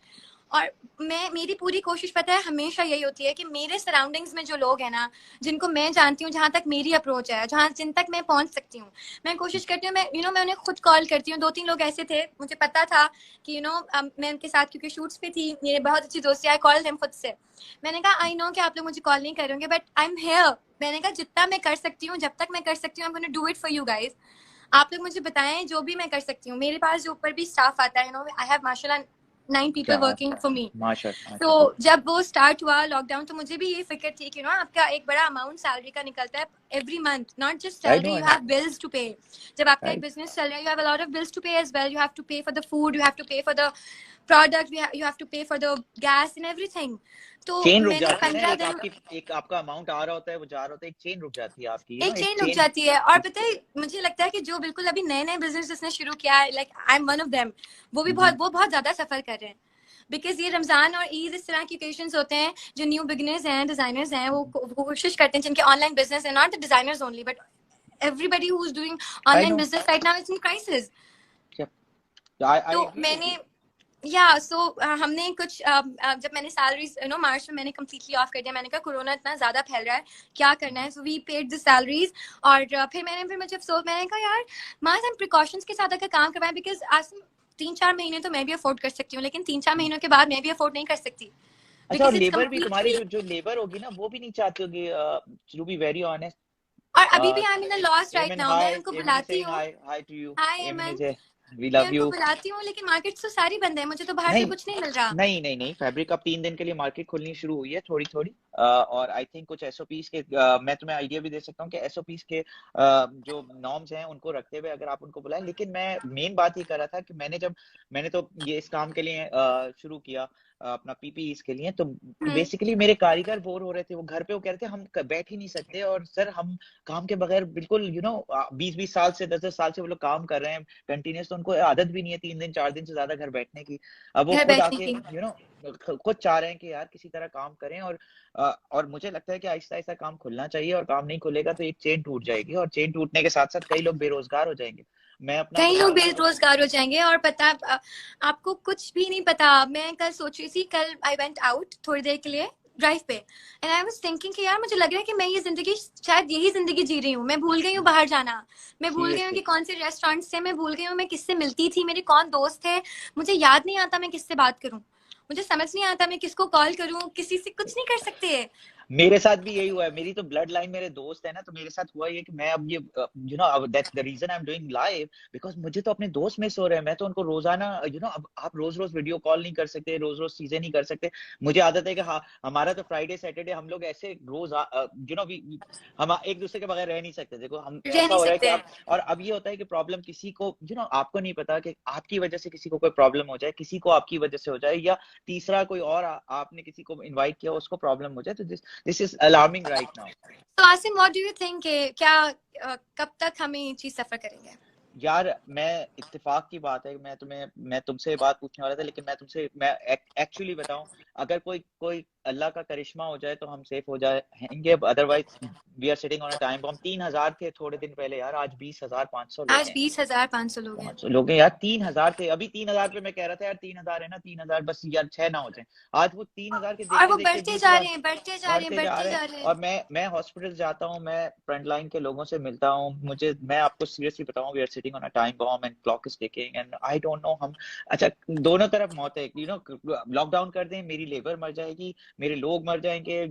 Speaker 2: और मेरी पूरी कोशिश पता है हमेशा यही होती है कि मेरे सराउंडिंग्स में जो लोग हैं ना, जिनको मैं जानती हूँ, जहां तक मेरी अप्रोच है, जहां जिन तक मैं पहुंच सकती हूँ, मैं कोशिश करती हूँ, मैं उन्हें खुद कॉल करती हूँ। 2-3 लोग ऐसे थे, मुझे पता था कि मैं उनके साथ क्योंकि शूट्स पे थी, मेरे बहुत अच्छी दोस्ती, आई कॉल देम खुद से। मैंने कहा आई नो कि आप लोग मुझे कॉल नहीं करोगे बट आई एम हियर। मैंने कहा जितना मैं कर सकती हूँ, जब तक मैं कर सकती हूँ, आई am gonna do it for you guys. आप लोग मुझे बताएं जो भी मैं कर सकती हूँ। मेरे पास जो ऊपर भी स्टाफ आता है, आई हैव माशाल्लाह 9 पीपल
Speaker 1: क्या
Speaker 2: वर्किंग फॉर मी।
Speaker 1: माशाल्लाह
Speaker 2: तो
Speaker 1: माशाल्लाह।
Speaker 2: जब वो स्टार्ट हुआ लॉकडाउन, तो मुझे भी ये फिक्र थी कि आपका एक बड़ा अमाउंट सैलरी का निकलता है every month, not just
Speaker 1: I
Speaker 2: salary,
Speaker 1: know
Speaker 2: you
Speaker 1: I know.
Speaker 2: Have bills to pay. जब आपका एक
Speaker 1: राइट।
Speaker 2: बिजनेस चल रहा है, you have a lot of bills to pay as well, you have to pay for the food, you have to pay for the product, you have to pay for the gas and everything. तो
Speaker 1: चेन रुक
Speaker 2: मैंने
Speaker 1: जाती है ना,
Speaker 2: 15
Speaker 1: एक
Speaker 2: दिन
Speaker 1: आपकी, एक आपका अमाउंट आ रहा होता है, वो जा रहा होता है, एक चेन रुक जाती है आपकी,
Speaker 2: एक
Speaker 1: एक
Speaker 2: चेन रुक
Speaker 1: चेन।
Speaker 2: जाती है। और पता है मुझे लगता है कि जो बिल्कुल अभी नए नए बिजनेस जिसने शुरू किया है, like I am one of them, वो बहुत ज्यादा सफर कर रहे हैं, बिकॉज ये रमजान और ईद इस तरह के ओकेजन्स होते हैं, जो न्यू बिगिनर्स हैं, डिजाइनर्स हैं, वो कोशिश करते हैं, जिनके ऑनलाइन बिजनेस है, not the designers only but everybody who's doing
Speaker 1: I
Speaker 2: online
Speaker 1: know.
Speaker 2: business right now is in crisis.
Speaker 1: I
Speaker 2: तो
Speaker 1: एग्री विद
Speaker 2: मैंने
Speaker 1: यू।
Speaker 2: हमने कुछ जब मैंने सैलरीज मार्च में मैंने कम्प्लीटली ऑफ कर दिया, मैंने कहा कोरोना इतना ज्यादा फैल रहा है, क्या करना है, so we paid the salaries. और फिर मुझे अफसोस, मैंने कहा यार मास हम प्रिकॉशंस के साथ अगर काम करवाएं, बिकॉज आज 3-4 महीने तो मैं भी अफोर्ड कर सकती हूँ, लेकिन 3-4 महीनों के बाद मैं भी अफोर्ड नहीं कर सकती,
Speaker 1: अच्छा, और
Speaker 2: बिकॉज इट्स
Speaker 1: लेबर भी तुम्हारी
Speaker 2: कम्प्लीटली।
Speaker 1: जो लेबर होगी ना, वो भी नहीं चाहती होगी, टू बी वेरी ऑनेस्ट।
Speaker 2: और अभी भी आई am in the loss right
Speaker 1: एमन
Speaker 2: नाउ, मैं
Speaker 1: हाय,
Speaker 2: उनको
Speaker 1: एमन इज
Speaker 2: बुलाती
Speaker 1: सेइंग
Speaker 2: हूँ,
Speaker 1: हाय, हाय टू यू।
Speaker 2: हाय
Speaker 1: एमन
Speaker 2: एमन,
Speaker 1: इज, वी
Speaker 2: मैं
Speaker 1: लव
Speaker 2: उनको
Speaker 1: यू।
Speaker 2: बुलाती हूँ, लेकिन मार्केट तो सारी बंद है, मुझे तो बाहर से
Speaker 1: नहीं
Speaker 2: कुछ नहीं मिल रहा।
Speaker 1: नहीं, फैब्रिक अब 3 दिन के लिए मार्केट खुलनी शुरू हुई है थोड़ी थोड़ी, और आई थिंक कुछ एसओपीज के, मैं तुम्हें आइडिया भी दे सकता हूँ कि एसओपीज के जो नॉर्म्स हैं उनको रखते हुए अगर आप उनको बुलाएं। लेकिन मैं मेन बात ये कर रहा था कि मैंने तो ये इस काम के लिए शुरू किया, अपना पीपीईस के लिए, तो बेसिकली मेरे कारीगर बोर हो रहे थे, वो घर पे वो कह रहे थे हम बैठ ही नहीं सकते, और सर हम काम के बगैर बिल्कुल 20-20 साल से 10-10 साल से वो लोग काम कर रहे हैं कंटिन्यूस, तो उनको आदत भी नहीं है 3 दिन 4 दिन से ज्यादा घर बैठने की। अब वो
Speaker 2: घर
Speaker 1: खुद
Speaker 2: बैठने
Speaker 1: आके
Speaker 2: की।
Speaker 1: खुद चाह रहे हैं कि यार किसी तरह काम करें, और मुझे लगता है कि आहिस्ता आहिस्ता काम खुलना चाहिए, और काम नहीं खुलेगा तो एक चेन टूट जाएगी, और चेन टूटने के साथ साथ कई लोग बेरोजगार हो जाएंगे। मैं अपना
Speaker 2: कई लोग
Speaker 1: बताऊं तो
Speaker 2: बेरोजगार हो जाएंगे। और पता आपको कुछ भी नहीं पता, मैं कल सोच रही थी, कल आई वेंट आउट थोड़ी देर के लिए, ड्राइव पे, एंड आई वाज थिंकिंग कि यार मुझे लग रहा है कि मैं ये जिंदगी, शायद यही जिंदगी जी रही हूँ। मैं भूल गई हूँ बाहर जाना, मैं भूल गई हूँ कि
Speaker 1: सीरियसली
Speaker 2: कौन से रेस्टोरेंट से, मैं भूल गई हूँ मैं किससे मिलती थी, मेरे कौन दोस्त थे। मुझे याद नहीं आता मैं किससे बात करूँ, मुझे समझ नहीं आता मैं किसको कॉल करूँ, किसी से कुछ नहीं कर सकते।
Speaker 1: मेरे साथ भी यही हुआ है। मेरी तो ब्लड लाइन मेरे दोस्त है ना, तो मेरे साथ हुआ ये कि मैं अब ये that's the reason I am doing live, because मुझे तो अपने दोस्त मिस हो रहे हैं। मैं तो उनको रोजाना अब आप रोज रोज वीडियो कॉल नहीं कर सकते, रोज रोज चीजें नहीं कर सकते। मुझे आदत है कि हाँ, हमारा तो फ्राइडे सैटरडे हम लोग ऐसे रोज हम एक दूसरे के बगैर रह नहीं सकते। देखो हम
Speaker 2: रह
Speaker 1: ऐसा
Speaker 2: नहीं
Speaker 1: हो रहा है कि
Speaker 2: सकते।
Speaker 1: अब, और अब ये होता है कि प्रॉब्लम किसी को आपको नहीं पता कि आपकी वजह से किसी को कोई प्रॉब्लम हो जाए, किसी को आपकी वजह से हो जाए, या तीसरा कोई और आपने किसी को इनवाइट किया उसको प्रॉब्लम हो जाए। तो this is alarming right now.
Speaker 2: तो Asim, what do you think, क्या कब तक हम ये चीज सफर करेंगे?
Speaker 1: यार मैं इत्तेफाक की बात है, मैं तुमसे बात पूछने वाला था, लेकिन मैं एक्चुअली बताऊं, अगर कोई कोई अल्लाह का करिश्मा हो जाए तो हम सेफ हो जाएंगे, otherwise we are sitting on a time bomb. 3,000 थे थोड़े दिन पहले यार, आज 20,500 लोग
Speaker 2: आज
Speaker 1: हैं।
Speaker 2: 20,500 लोग हैं।
Speaker 1: 500 लोग हैं यार, 3,000 थे। अभी 3,000 पे मैं कह रहा था यार 3,000 है ना, 3,000 बस यार 6 ना हो जाए। आज वो 3,000 के
Speaker 2: और
Speaker 1: देखते
Speaker 2: वो
Speaker 1: देखते
Speaker 2: बढ़ते
Speaker 1: 20
Speaker 2: जा
Speaker 1: हजार
Speaker 2: रहे हैं, बढ़ते जा रहे हैं,
Speaker 1: बढ़ते जा
Speaker 2: बढ़ते
Speaker 1: रहे हैं।
Speaker 2: जा रहे
Speaker 1: और
Speaker 2: हैं।
Speaker 1: मैं हॉस्पिटल जाता हूँ, मैं फ्रंट लाइन के लोगों से मिलता हूँ, मैं आपको सीरियसली बताऊँ, we are sitting on a time bomb and clock is ticking and I don't know हम। अच्छा, दोनों तरफ मौत है, लॉकडाउन कर दें, मेरी लेबर मर जाएगी, मेरे लोग मर जाएंगे,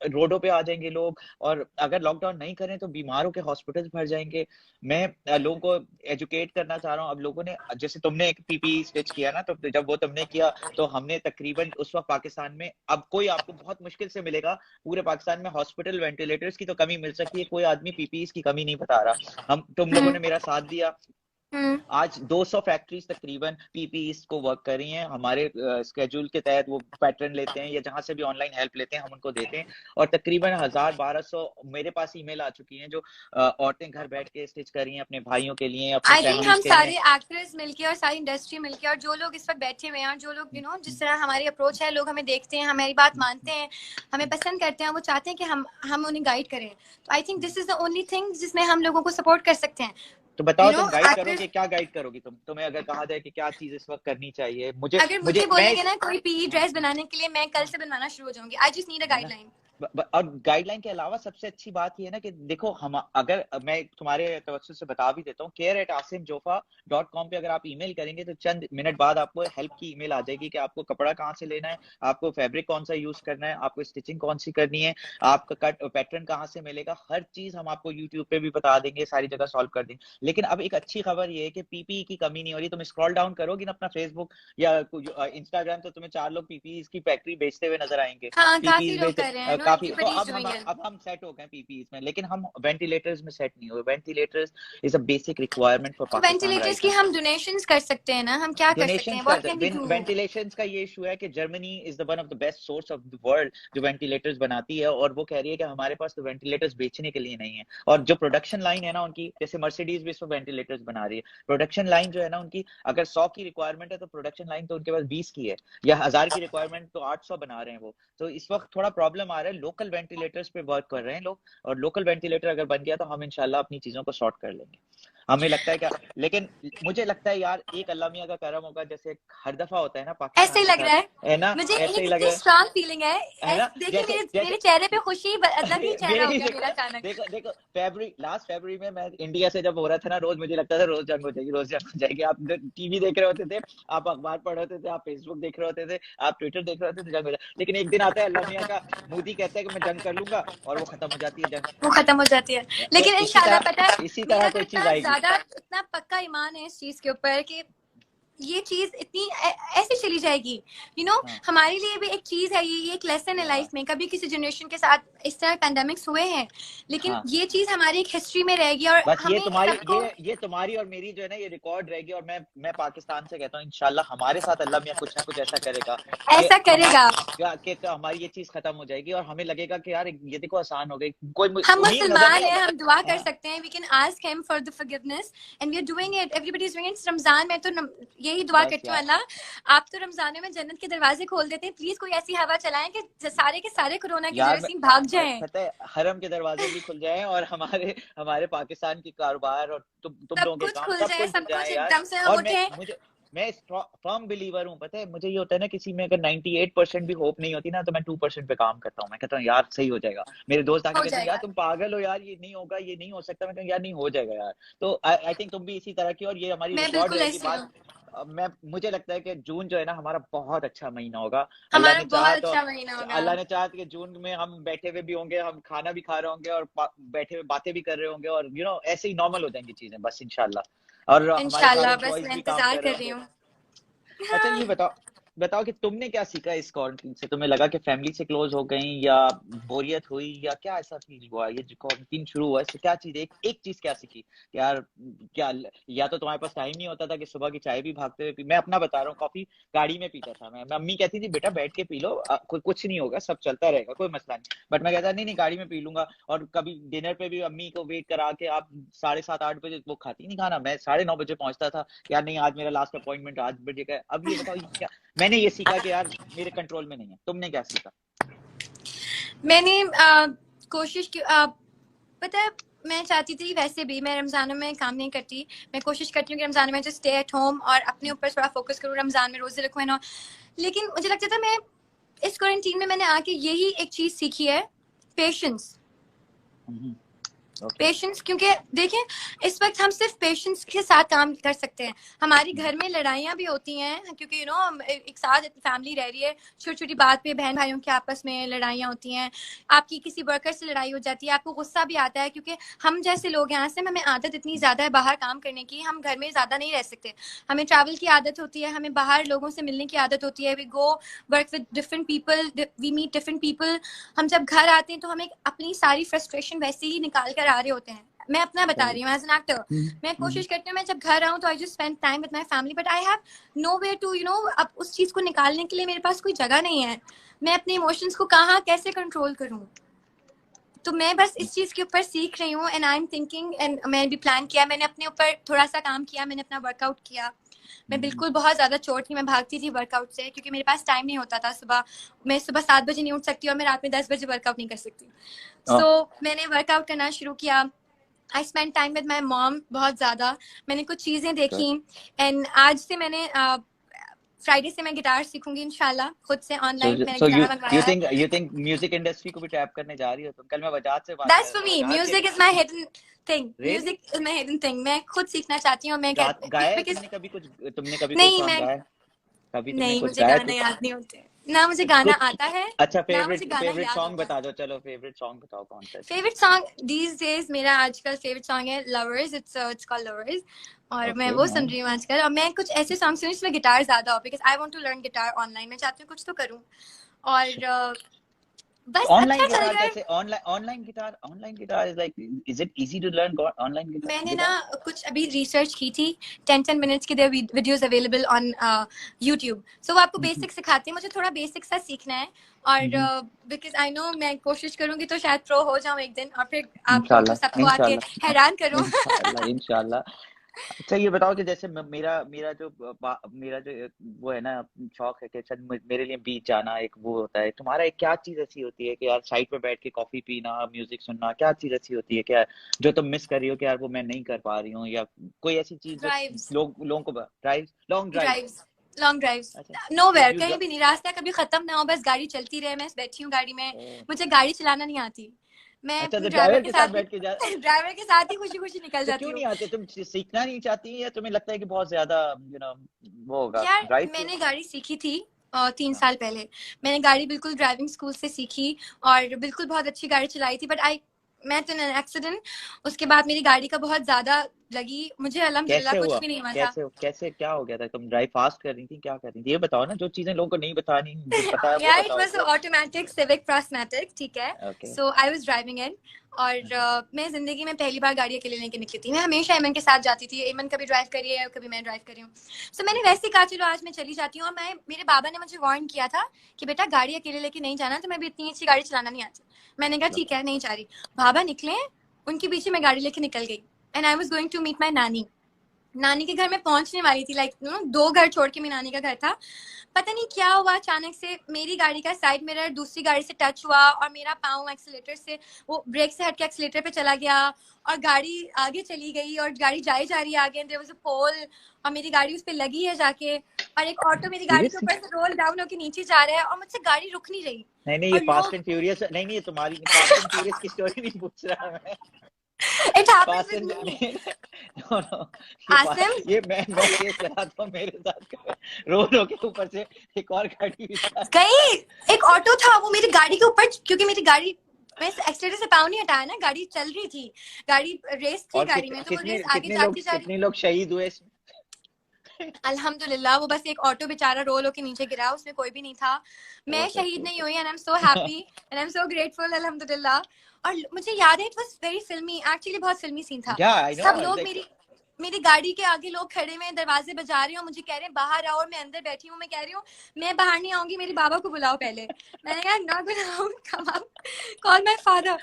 Speaker 1: रोडों पे आ जाएंगे लोग। और अगर लॉकडाउन नहीं करें तो बीमारों के हॉस्पिटल भर जाएंगे। मैं लोगों को एजुकेट करना चाह रहा हूँ। अब लोगों ने, जैसे तुमने एक पीपीई स्टिच किया ना, तो जब वो तुमने किया तो हमने तकरीबन उस वक्त पाकिस्तान में, अब कोई आपको बहुत मुश्किल से मिलेगा पूरे पाकिस्तान में हॉस्पिटल वेंटिलेटर्स की तो कमी मिल सकती है, कोई आदमी पीपीई की कमी नहीं बता रहा। तुम लोगों
Speaker 2: हम्म।
Speaker 1: ने मेरा साथ दिया।
Speaker 2: हम्म।
Speaker 1: आज 200 फैक्ट्रीज तकरीबन पीपीई को वर्क कर रही हैं हमारे स्केड्यूल के तहत। वो पैटर्न लेते हैं या जहां से भी ऑनलाइन हेल्प लेते हैं, हम उनको देते हैं। और तकरीबन 1,000-1,200 मेरे पास ईमेल आ चुकी हैं, जो औरतें घर बैठ के स्टिच कर रही हैं अपने भाइयों के लिए, अपनी
Speaker 2: आई थिंक
Speaker 1: फैमिलीज
Speaker 2: हम
Speaker 1: के लिए।
Speaker 2: सारे एक्टर्स मिलके और सारी इंडस्ट्री मिलके और जो लोग इस वक्त बैठे हुए हैं और जो लोग जिस तरह हमारी अप्रोच है, लोग हमें देखते हैं, हमारी बात मानते हैं, हमें पसंद करते हैं, वो चाहते हैं कि हम उन्हें गाइड करें। तो I think this is the only thing जिसमें हम लोगों को सपोर्ट कर सकते हैं।
Speaker 1: तो बताओ, तुम गाइड
Speaker 2: एक्टर्स,
Speaker 1: करोगे, क्या गाइड करोगी तुम्हें अगर कहा जाए कि क्या चीज इस वक्त करनी चाहिए? मुझे
Speaker 2: अगर
Speaker 1: मुझे
Speaker 2: मुझे
Speaker 1: मैं
Speaker 2: बोलेंगे
Speaker 1: इस
Speaker 2: ना कोई पीई ड्रेस बनाने के लिए, मैं कल से बनवाना शुरू हो जाऊंगी। आई जस्ट नीड अ
Speaker 1: है ना,
Speaker 2: गाइडलाइन।
Speaker 1: और गाइडलाइन के अलावा सबसे अच्छी बात ये है ना कि देखो, हम अगर मैं तुम्हारे तवज्जो से बता भी देता हूँ, care@asimjofa.com पे अगर आप ईमेल करेंगे तो चंद मिनट बाद आपको हेल्प की ईमेल आ जाएगी कि आपको कपड़ा कहाँ से लेना है, आपको फैब्रिक कौन सा यूज करना है, आपको स्टिचिंग कौन सी करनी है, आपका कट पैटर्न कहाँ से मिलेगा, हर चीज हम आपको यूट्यूब पे भी बता देंगे, सारी जगह सॉल्व कर देंगे। लेकिन अब एक अच्छी खबर ये है कि पीपीई की कमी नहीं हो रही। तुम स्क्रॉल डाउन करोगी ना अपना फेसबुक या इंस्टाग्राम, तो तुम्हें 4 लोग पीपीई की फैक्ट्री बेचते हुए नजर आएंगे।
Speaker 2: हाँ, काफी
Speaker 1: पीपीई
Speaker 2: लोग
Speaker 1: बेच
Speaker 2: कर रहे हैं, नो,
Speaker 1: काफी। तो
Speaker 2: एवरीबॉडी इज डूइंग इट।
Speaker 1: अब हम सेट हो गए पीपीई में, लेकिन हम वेंटिलेटर्स में सेट नहीं हुए। Ventilators is a basic requirement for
Speaker 2: तो
Speaker 1: पाकिस्तान
Speaker 2: वेंटिलेटर्स
Speaker 1: राइट
Speaker 2: की
Speaker 1: नाउ।
Speaker 2: हम डोनेशंस कर सकते हैं ना, हम क्या कर सकते हैं,
Speaker 1: डोनेशंस का,
Speaker 2: what can we do?
Speaker 1: Ventilations का ये इशू है कि Germany is the one of the best source of the world जो वेंटिलेटर्स बनाती है, और वो कह रही है कि हमारे पास तो वेंटिलेटर्स बेचने के लिए नहीं है। और जो प्रोडक्शन लाइन है ना उनकी, जैसे मर्सिडीज भी इसमें वेंटिलेटर्स बना रही है, प्रोडक्शन लाइन जो है ना उनकी, अगर 100 की रिक्वायरमेंट है तो प्रोडक्शन लाइन तो उनके पास 20 की है, या 1,000 की रिक्वायरमेंट तो 800 बना रहे हैं वो। तो इस वक्त थोड़ा प्रॉब्लम आ रहा है, लोकल वेंटिलेटर्स पे वर्क कर रहे हैं लोग, और लोकल वेंटिलेटर अगर बन गया तो हम इंशाल्लाह अपनी चीजों को सॉर्ट कर लेंगे। हमें लगता है क्या, लेकिन मुझे लगता है यार एक अल्लाह मियां का करम होगा, जैसे हर दफा होता है ना
Speaker 2: ऐसे
Speaker 1: पाकिस्तान
Speaker 2: ही
Speaker 1: के
Speaker 2: लग
Speaker 1: साथ,
Speaker 2: रहा है,
Speaker 1: है ना,
Speaker 2: मुझे
Speaker 1: ऐसे
Speaker 2: एक
Speaker 1: ही लग
Speaker 2: इतनी
Speaker 1: रहा
Speaker 2: स्ट्रांग फीलिंग है।
Speaker 1: है ना,
Speaker 2: देखिए
Speaker 1: जैसे
Speaker 2: मेरे
Speaker 1: जैसे
Speaker 2: चेहरे पे खुशी, अलग ही चेहरा हो
Speaker 1: मेरी
Speaker 2: गया
Speaker 1: शक्ल
Speaker 2: मेरा
Speaker 1: है।
Speaker 2: अचानक।
Speaker 1: देखो देखो, लास्ट फरवरी में मैं इंडिया से जब हो रहा था ना, रोज मुझे लगता था रोज जंग हो जाएगी, रोज जंग हो जाएगी। आप टीवी देख रहे होते थे, आप अखबार पढ़ रहे होते थे, आप फेसबुक देख रहे होते थे, आप ट्विटर देख रहे होते थे, जंग हो जाए। लेकिन एक दिन आता है अल्लाह मियां का, मोदी कहता है कि मैं जंग कर लूंगा, और वो खत्म हो जाती है जंग।
Speaker 2: वो खत्म हो जाती है।
Speaker 1: तो
Speaker 2: लेकिन इंशाल्लाह, पता है
Speaker 1: इसी तरह
Speaker 2: मेरा तो
Speaker 1: कोई चीज आएगी।
Speaker 2: इतना पक्का ईमान है इस चीज के ऊपर कि ये चीज इतनी ऐसे चली जाएगी।
Speaker 1: हाँ
Speaker 2: हमारे लिए भी एक चीज है, ये एक लेसन है
Speaker 1: हाँ
Speaker 2: लाइफ में। कभी किसी जनरेशन के साथ इस तरह पैंडेमिक्स हुए हैं, लेकिन
Speaker 1: हाँ,
Speaker 2: ये चीज हमारी एक हिस्ट्री में रहेगी और
Speaker 1: बस
Speaker 2: हमें सबको
Speaker 1: ये तुम्हारी और मेरी जो है ना ये रिकॉर्ड रहेगी। और मैं पाकिस्तान से कहता हूँ इंशाल्लाह हमारे साथ अल्लाह मियां कुछ ना कुछ ऐसा करेगा कि
Speaker 2: ऐसा करेगा।
Speaker 1: हमारी ये चीज खत्म हो जाएगी, और हमें लगेगा कि यार ये देखो आसान हो गई। कोई
Speaker 2: हम
Speaker 1: उम्मीद नजर
Speaker 2: मुसलमान
Speaker 1: नहीं
Speaker 2: हैं,
Speaker 1: आता
Speaker 2: हम दुआ कर
Speaker 1: है।
Speaker 2: सकते हैं, we can ask him for the forgiveness and we are doing it, everybody is doing it. Ramzan में तो यही दुआ
Speaker 1: बस
Speaker 2: करती हूँ,
Speaker 1: यार,
Speaker 2: अल्लाह आप तो रमजान में जन्नत के दरवाजे खोल देते हैं, प्लीज कोई ऐसी हवा चलाएं कि सारे के सारे कोरोना के
Speaker 1: यार मैं
Speaker 2: जरासीम भाग जाएं।
Speaker 1: पता है हरम के दरवाजे भी खुल जाएं, और हमारे हमारे पाकिस्तान की कारोबार और तुम
Speaker 2: सब
Speaker 1: लोगों के
Speaker 2: कुछ
Speaker 1: काम
Speaker 2: खुल
Speaker 1: सब
Speaker 2: जाए,
Speaker 1: कुछ खुल
Speaker 2: सब कुछ
Speaker 1: जाए यार।
Speaker 2: एकदम से हम
Speaker 1: और मैं
Speaker 2: उठे।
Speaker 1: मुझे मैं फर्म बिलीवर हूँ, पता है मुझे ये होता है ना, किसी में अगर 98% भी होप नहीं होती ना, तो मैं 2% पे काम करता हूँ। मैं कहता हूँ यार सही हो जाएगा। मेरे दोस्त आके
Speaker 2: हो
Speaker 1: कहते हैं यार
Speaker 2: जाएगा।
Speaker 1: तुम पागल हो यार, ये नहीं होगा, ये नहीं हो सकता। मैं कहता हूँ यार नहीं हो जाएगा यार। तो आई थिंक तुम भी इसी तरह की, और ये हमारी
Speaker 2: मैं
Speaker 1: रिकॉर्ड
Speaker 2: बिल्कुल
Speaker 1: रहेगी
Speaker 2: ऐसी
Speaker 1: बात।
Speaker 2: हूँ।
Speaker 1: मैं मुझे लगता है कि जून जो है ना हमारा बहुत अच्छा महीना होगा। अल्लाह
Speaker 2: हमारा
Speaker 1: ने
Speaker 2: बहुत
Speaker 1: चाहा तो,
Speaker 2: अच्छा महीना होगा।
Speaker 1: अल्लाह ने चाहा कि जून में हम बैठे हुए भी होंगे, हम खाना भी खा रहे होंगे, और बैठे हुए बातें भी कर रहे होंगे, और ऐसे ही नॉर्मल हो जाएंगी चीजें बस इंशाल्लाह। और हमारे सारे
Speaker 2: इंशाल्लाह, बस
Speaker 1: एम्प्लॉयज
Speaker 2: मैं
Speaker 1: भी काम
Speaker 2: इंतजार
Speaker 1: कर रहे
Speaker 2: कर रही
Speaker 1: होंगे।
Speaker 2: हूँ।
Speaker 1: अच्छा
Speaker 2: हाँ।
Speaker 1: ये बताओ, बताओ कि तुमने क्या सीखा इस क्वारंटीन से? तुम्हें लगा कि फैमिली से क्लोज हो गई, या बोरियत हुई, या क्या ऐसा फील हुआ? ये जो क्वारंटीन शुरू हुआ इससे क्या चीज, एक चीज क्या सीखी कि यार, क्या, या तो तुम्हारे पास टाइम नहीं होता था कि सुबह की चाय भी भागते हुए पी? मैं अपना बता रहा हूँ, कॉफी गाड़ी में पीता था मैं अम्मी कहती थी बेटा बैठ के पी लो, कुछ नहीं होगा, सब चलता रहेगा, कोई मसला नहीं। बट मैं कहता नहीं नहीं गाड़ी में पी लूंगा। और कभी डिनर पे भी अम्मी को वेट करा के, आप 7:30-8 बजे वो खाती नहीं खाना, मैं 9:30 बजे पहुंचता था, यार नहीं आज मेरा लास्ट अपॉइंटमेंट 8 बजे का है। अब ये बताओ, ये क्या, मैंने ये सीखा कि यार मेरे कंट्रोल में नहीं है। तुमने क्या सीखा?
Speaker 2: मैंने कोशिश की, पता है मैं चाहती थी, वैसे भी मैं रमजानों में काम नहीं करती। मैं कोशिश करती हूँ कि रमजान में जो स्टे एट होम और अपने ऊपर थोड़ा फोकस करूँ, रमजान में रोजे रखूँ ना। लेकिन मुझे लगता था मैं इस क्वारंटीन में मैंने आके यही एक चीज सीखी है, पेशेंस।
Speaker 1: ओके।
Speaker 2: पेशेंस, क्योंकि देखिए इस वक्त हम सिर्फ पेशेंस के साथ काम कर सकते हैं। हमारी घर में लड़ाइयाँ भी होती हैं, क्योंकि एक साथ फैमिली रह रही है, छोटी छोटी बात पे बहन भाइयों के आपस में लड़ाइयाँ होती हैं। आपकी किसी वर्कर से लड़ाई हो जाती है, आपको गुस्सा भी आता है, क्योंकि हम जैसे लोग यहाँ से, हमें आदत इतनी ज़्यादा है बाहर काम करने की, हम घर में ज़्यादा नहीं रह सकते। हमें ट्रैवल की आदत होती है, हमें बाहर लोगों से मिलने की आदत होती है। We go work with different people, we meet different people. हम जब घर आते हैं तो हमें अपनी सारी फ्रस्ट्रेशन वैसे ही निकाल कर आ रहे होते हैं। मैं अपना बता रही हूँ एज एन एक्टर। मैं कोशिश करती हूँ मैं जब घर आऊँ तो I just spend time with my family, but I have no way to अब उस चीज को निकालने के लिए मेरे पास कोई जगह नहीं है। मैं अपने इमोशंस को कहाँ कैसे कंट्रोल करूँ? तो मैं बस इस चीज के ऊपर सीख रही हूँ, and I am thinking, and मैंने भी प्लान किया, मैंने अपने ऊपर थोड़ा सा काम किया, मैंने अपना वर्कआउट किया। मैं बिल्कुल बहुत ज्यादा चोट थी, मैं भागती थी वर्कआउट से, क्योंकि मेरे पास टाइम नहीं होता था। मैं सुबह 7 बजे नहीं उठ सकती, और मैं रात में 10 बजे वर्कआउट नहीं कर सकती। मैंने वर्कआउट करना शुरू किया। I spend time with my mom बहुत ज़्यादा। मैंने कुछ चीज़ें देखी, एंड आज से मैंने फ्राइडे से मैं गिटार सीखूंगी इंशाल्लाह, खुद से ऑनलाइन मैंने
Speaker 1: सो यू
Speaker 2: गिटार मंगवाया है।
Speaker 1: यू थिंक म्यूजिक इंडस्ट्री को भी टैप करने जा रही हो तुम? कल मैं बजाज से बात कर
Speaker 2: दैट्स
Speaker 1: रहा
Speaker 2: फॉर
Speaker 1: था,
Speaker 2: मी,
Speaker 1: बजाज के।
Speaker 2: Music is my hidden thing,
Speaker 1: really?
Speaker 2: Music is my hidden thing. मैं खुद सीखना चाहती हूँ, मैं
Speaker 1: गाया है
Speaker 2: बिकॉज
Speaker 1: तुमने कभी कोई
Speaker 2: नहीं,
Speaker 1: सॉन्ग
Speaker 2: मैं
Speaker 1: गाया? कभी तुमने
Speaker 2: नहीं,
Speaker 1: कुछ
Speaker 2: मुझे
Speaker 1: गाया
Speaker 2: गाना
Speaker 1: तो?
Speaker 2: याद नहीं होते, ना मुझे गाना
Speaker 1: कुछ
Speaker 2: आता है,
Speaker 1: अच्छा,
Speaker 2: ना मुझे
Speaker 1: फेवरेट
Speaker 2: गाना
Speaker 1: फेवरेट
Speaker 2: याद
Speaker 1: सॉन्ग
Speaker 2: होता है।
Speaker 1: बता दो, चलो फेवरेट सॉन्ग बताओ कौन सा है
Speaker 2: फेवरेट
Speaker 1: तुम्हारा?
Speaker 2: सॉन्ग दीज डेज मेरा आजकल फेवरेट सॉन्ग है लवर्स, इट्स कॉल्ड लवर्स। और मैं
Speaker 1: ओके
Speaker 2: वो सुन
Speaker 1: नाइस।
Speaker 2: रही हूँ आजकल, और मैं कुछ ऐसे सॉन्ग सुनी जिसमें गिटार ज्यादा हो, because I want to learn guitar online. मैं चाहती हूँ कुछ तो करूँ, और बस
Speaker 1: ऑनलाइन
Speaker 2: अच्छा चल
Speaker 1: गिटार
Speaker 2: रहा है।
Speaker 1: कैसे? Online guitar is like, is it easy to learn online
Speaker 2: मैंने ना
Speaker 1: गिटार?
Speaker 2: कुछ अभी रिसर्च की थी, 10 10 मिनट्स की there videos available on YouTube. So वो आपको बेसिक सिखाते हैं, मुझे थोड़ा बेसिक सा सीखना है। और बिकॉज आई नो मैं कोशिश करूंगी तो शायद प्रो हो जाऊं एक दिन, और फिर आप लोगों को
Speaker 1: इंशाल्लाह
Speaker 2: सबको आके
Speaker 1: इंशाल्लाह
Speaker 2: हैरान करूं।
Speaker 1: इंशाल्लाह इंशाल्लाह। अच्छा ये बताओ कि जैसे मेरा मेरा जो मेरा जो वो है ना, शौक है कि चल मेरे लिए बीच जाना एक वो होता है। तुम्हारा एक क्या चीज ऐसी होती है कि यार साइड पे बैठ के कॉफी पीना, म्यूजिक सुनना, क्या चीज ऐसी होती है क्या जो तुम मिस कर रही हो कि यार वो मैं नहीं कर पा रही हूँ? या कोई ऐसी चीज जो
Speaker 2: ड्राइव्स,
Speaker 1: लोगों को, drive, long drive?
Speaker 2: Drives, long drives.
Speaker 1: अच्छा। तो
Speaker 2: नोवेयर,
Speaker 1: यू
Speaker 2: कहीं भी नहीं, रास्ता कभी खत्म ना हो, बस गाड़ी चलती रहे, मैं बैठी हूँ गाड़ी में।
Speaker 1: ड्राइव?
Speaker 2: मुझे गाड़ी चलाना नहीं आती, मैं
Speaker 1: अच्छा,
Speaker 2: अपने
Speaker 1: तो
Speaker 2: ड्राइवर
Speaker 1: ड्राइवर
Speaker 2: के
Speaker 1: के साथ
Speaker 2: साथ ही
Speaker 1: बैठ के जा।
Speaker 2: ड्राइवर के साथ ही खुशी खुशी निकल
Speaker 1: तो
Speaker 2: जाती
Speaker 1: क्यों
Speaker 2: हूँ।
Speaker 1: नहीं आते तुम? सीखना नहीं चाहती, या तुम्हें लगता है कि बहुत ज्यादा वो होगा
Speaker 2: यार
Speaker 1: ड्राइव के?
Speaker 2: मैंने गाड़ी सीखी थी 3
Speaker 1: हाँ।
Speaker 2: साल पहले। मैंने गाड़ी बिल्कुल ड्राइविंग स्कूल से सीखी, और बिल्कुल बहुत अच्छी गाड़ी चलाई थी, but I met in an accident. उसके बाद मेरी गाड़ी का बहुत ज्यादा लगी, मुझे अल्हम्दुलिल्लाह
Speaker 1: कैसे
Speaker 2: कुछ
Speaker 1: हुआ?
Speaker 2: भी नहीं हुआ था।
Speaker 1: कैसे क्या हो गया था? तुम ड्राइव फास्ट कर रही थी, क्या कर रही थी? ये बताओ ना, जो चीजें लोगों को नहीं बतानी, जो पता है वो
Speaker 2: यार इट
Speaker 1: बताओ
Speaker 2: वाज
Speaker 1: तो।
Speaker 2: ऑटोमेटिक सिविक प्रोस्मैटिक, ठीक है।
Speaker 1: Okay.
Speaker 2: So I was driving in, और मैं जिंदगी में पहली बार गाड़ी अकेले लेके निकली थी। मैं हमेशा एमन के साथ जाती थी, एमन कभी ड्राइव करी है, कभी मैं ड्राइव करी हूँ। सो मैंने वैसे ही कहा चलो आज मैं चली जाती हूँ, और मैं, मेरे बाबा ने मुझे वार्न किया था कि बेटा गाड़ी अकेले लेके नहीं जाना, तो मैं भी इतनी अच्छी गाड़ी चलाना नहीं आती। मैंने कहा ठीक है, नहीं जा रही। बाबा निकले, उनके पीछे मैं गाड़ी लेके निकल गई, and I was going to meet my nani. नानी के घर में पहुंचने वाली थी, लाइक 2 घर छोड़ के मेरी नानी का घर था। पता नहीं क्या हुआ, अचानक से मेरी गाड़ी का साइड मिरर दूसरी गाड़ी से टच हुआ और मेरा पाँव एक्सीलेटर से, वो ब्रेक से हट के एक्सीलेटर पे चला गया और गाड़ी आगे चली गई और गाड़ी जाई जा रही है आगे, देयर वाज अ पोल और मेरी गाड़ी उस पे लगी है जाके, और एक ऑटो मेरी गाड़ी के
Speaker 1: सीरियसली?
Speaker 2: ऊपर से रोल डाउन होके नीचे जा रहा है और मुझसे गाड़ी रुक नहीं रही।
Speaker 1: नहीं नहीं, ये
Speaker 2: और
Speaker 1: फास्ट
Speaker 2: लोग,
Speaker 1: एंड फ्यूरियस नहीं नहीं, ये तुम्हारी फास्ट एंड फ्यूरियस की स्टोरी नहीं पूछ रहा मैं।
Speaker 2: It happened
Speaker 1: fast
Speaker 2: with
Speaker 1: and
Speaker 2: me.
Speaker 1: No no,
Speaker 2: Asim,
Speaker 1: ये मैं केस लगाता हूँ मेरे साथ, रो रो के ऊपर से एक और गाड़ी भी साथ।
Speaker 2: गई एक ऑटो था, वो मेरी गाड़ी के ऊपर, क्योंकि मेरी गाड़ी, मैं एक्सीलेटर से पाँव नहीं हटाया ना, गाड़ी चल रही थी, गाड़ी रेस थी
Speaker 1: और
Speaker 2: गाड़ी में, तो वो
Speaker 1: कितने
Speaker 2: रेस आगे जाती जा रही।
Speaker 1: कितने लोग शहीद हुए इसमें?
Speaker 2: अल्हम्दुलिल्लाह वो बस एक ऑटो बेचारा रोल होके नीचे गिरा, उसमें कोई भी नहीं था। मैं शहीद नहीं हुई, and I am so happy and I am so grateful, अल्हम्दुलिल्लाह। और मुझे याद है इट वाज वेरी फिल्मी, एक्चुअली बहुत फिल्मी सीन था।
Speaker 1: या आई नो,
Speaker 2: सब लोग मेरी गाड़ी के आगे लोग खड़े हुए, दरवाजे बजा रहे हो, मुझे कह रहे हैं बाहर आओ, और मैं अंदर बैठी हूँ, मैं कह रही हूँ मैं बाहर नहीं आऊंगी, मेरे बाबा को बुलाओ पहले। मैंने कहा not gonna come up, call my father.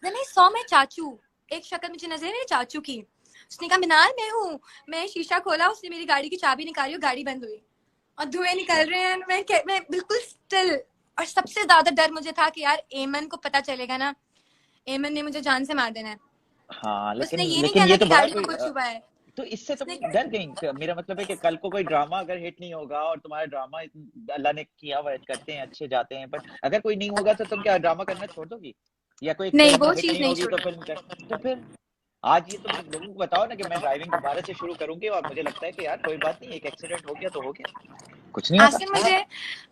Speaker 2: Then I saw my chachu, एक शक्ल मुझे नजर है चाचू की। उसने कहा मिनाल मैं हूँ। मैं शीशा खोला, उसने मेरी गाड़ी की चाबी निकाली और गाड़ी बंद हुई और धुएं निकल रहे हैं। मैं बिल्कुल स्टिल, और सबसे ज्यादा डर मुझे था कि यार एमन को पता चलेगा ना, एमन ने मुझे जान से मार देना है।
Speaker 1: हाँ
Speaker 2: उसने
Speaker 1: लेकिन
Speaker 2: ये नहीं
Speaker 1: लेकिन ये
Speaker 2: कहना
Speaker 1: तो
Speaker 2: कि
Speaker 1: बड़ा
Speaker 2: गाड़ी
Speaker 1: कोई
Speaker 2: में कुछ हुआ है।
Speaker 1: तो इससे तुम
Speaker 2: उसने
Speaker 1: डर गई? मेरा मतलब है कि कल को कोई ड्रामा अगर हिट नहीं होगा, और तुम्हारा ड्रामा अल्लाह ने किया हुआ है, करते हैं अच्छे जाते हैं, बट अगर कोई नहीं होगा तो तुम क्या ड्रामा करना छोड़ दोगी? या कोई
Speaker 2: नहीं,
Speaker 1: फिल्म
Speaker 2: वो
Speaker 1: हिट
Speaker 2: चीज
Speaker 1: नहीं
Speaker 2: नहीं
Speaker 1: होगी तो
Speaker 2: छोड़ी।
Speaker 1: फिल्म कर, तो फिर आज ये तुम लोगों को बताओ ना कि मैं ड्राइविंग दोबारा से शुरू करूंगी, और मुझे लगता है कि यार कोई बात नहीं, एक एक्सीडेंट हो गया तो हो गया, कुछ नहीं होता।
Speaker 2: आसिम, मुझे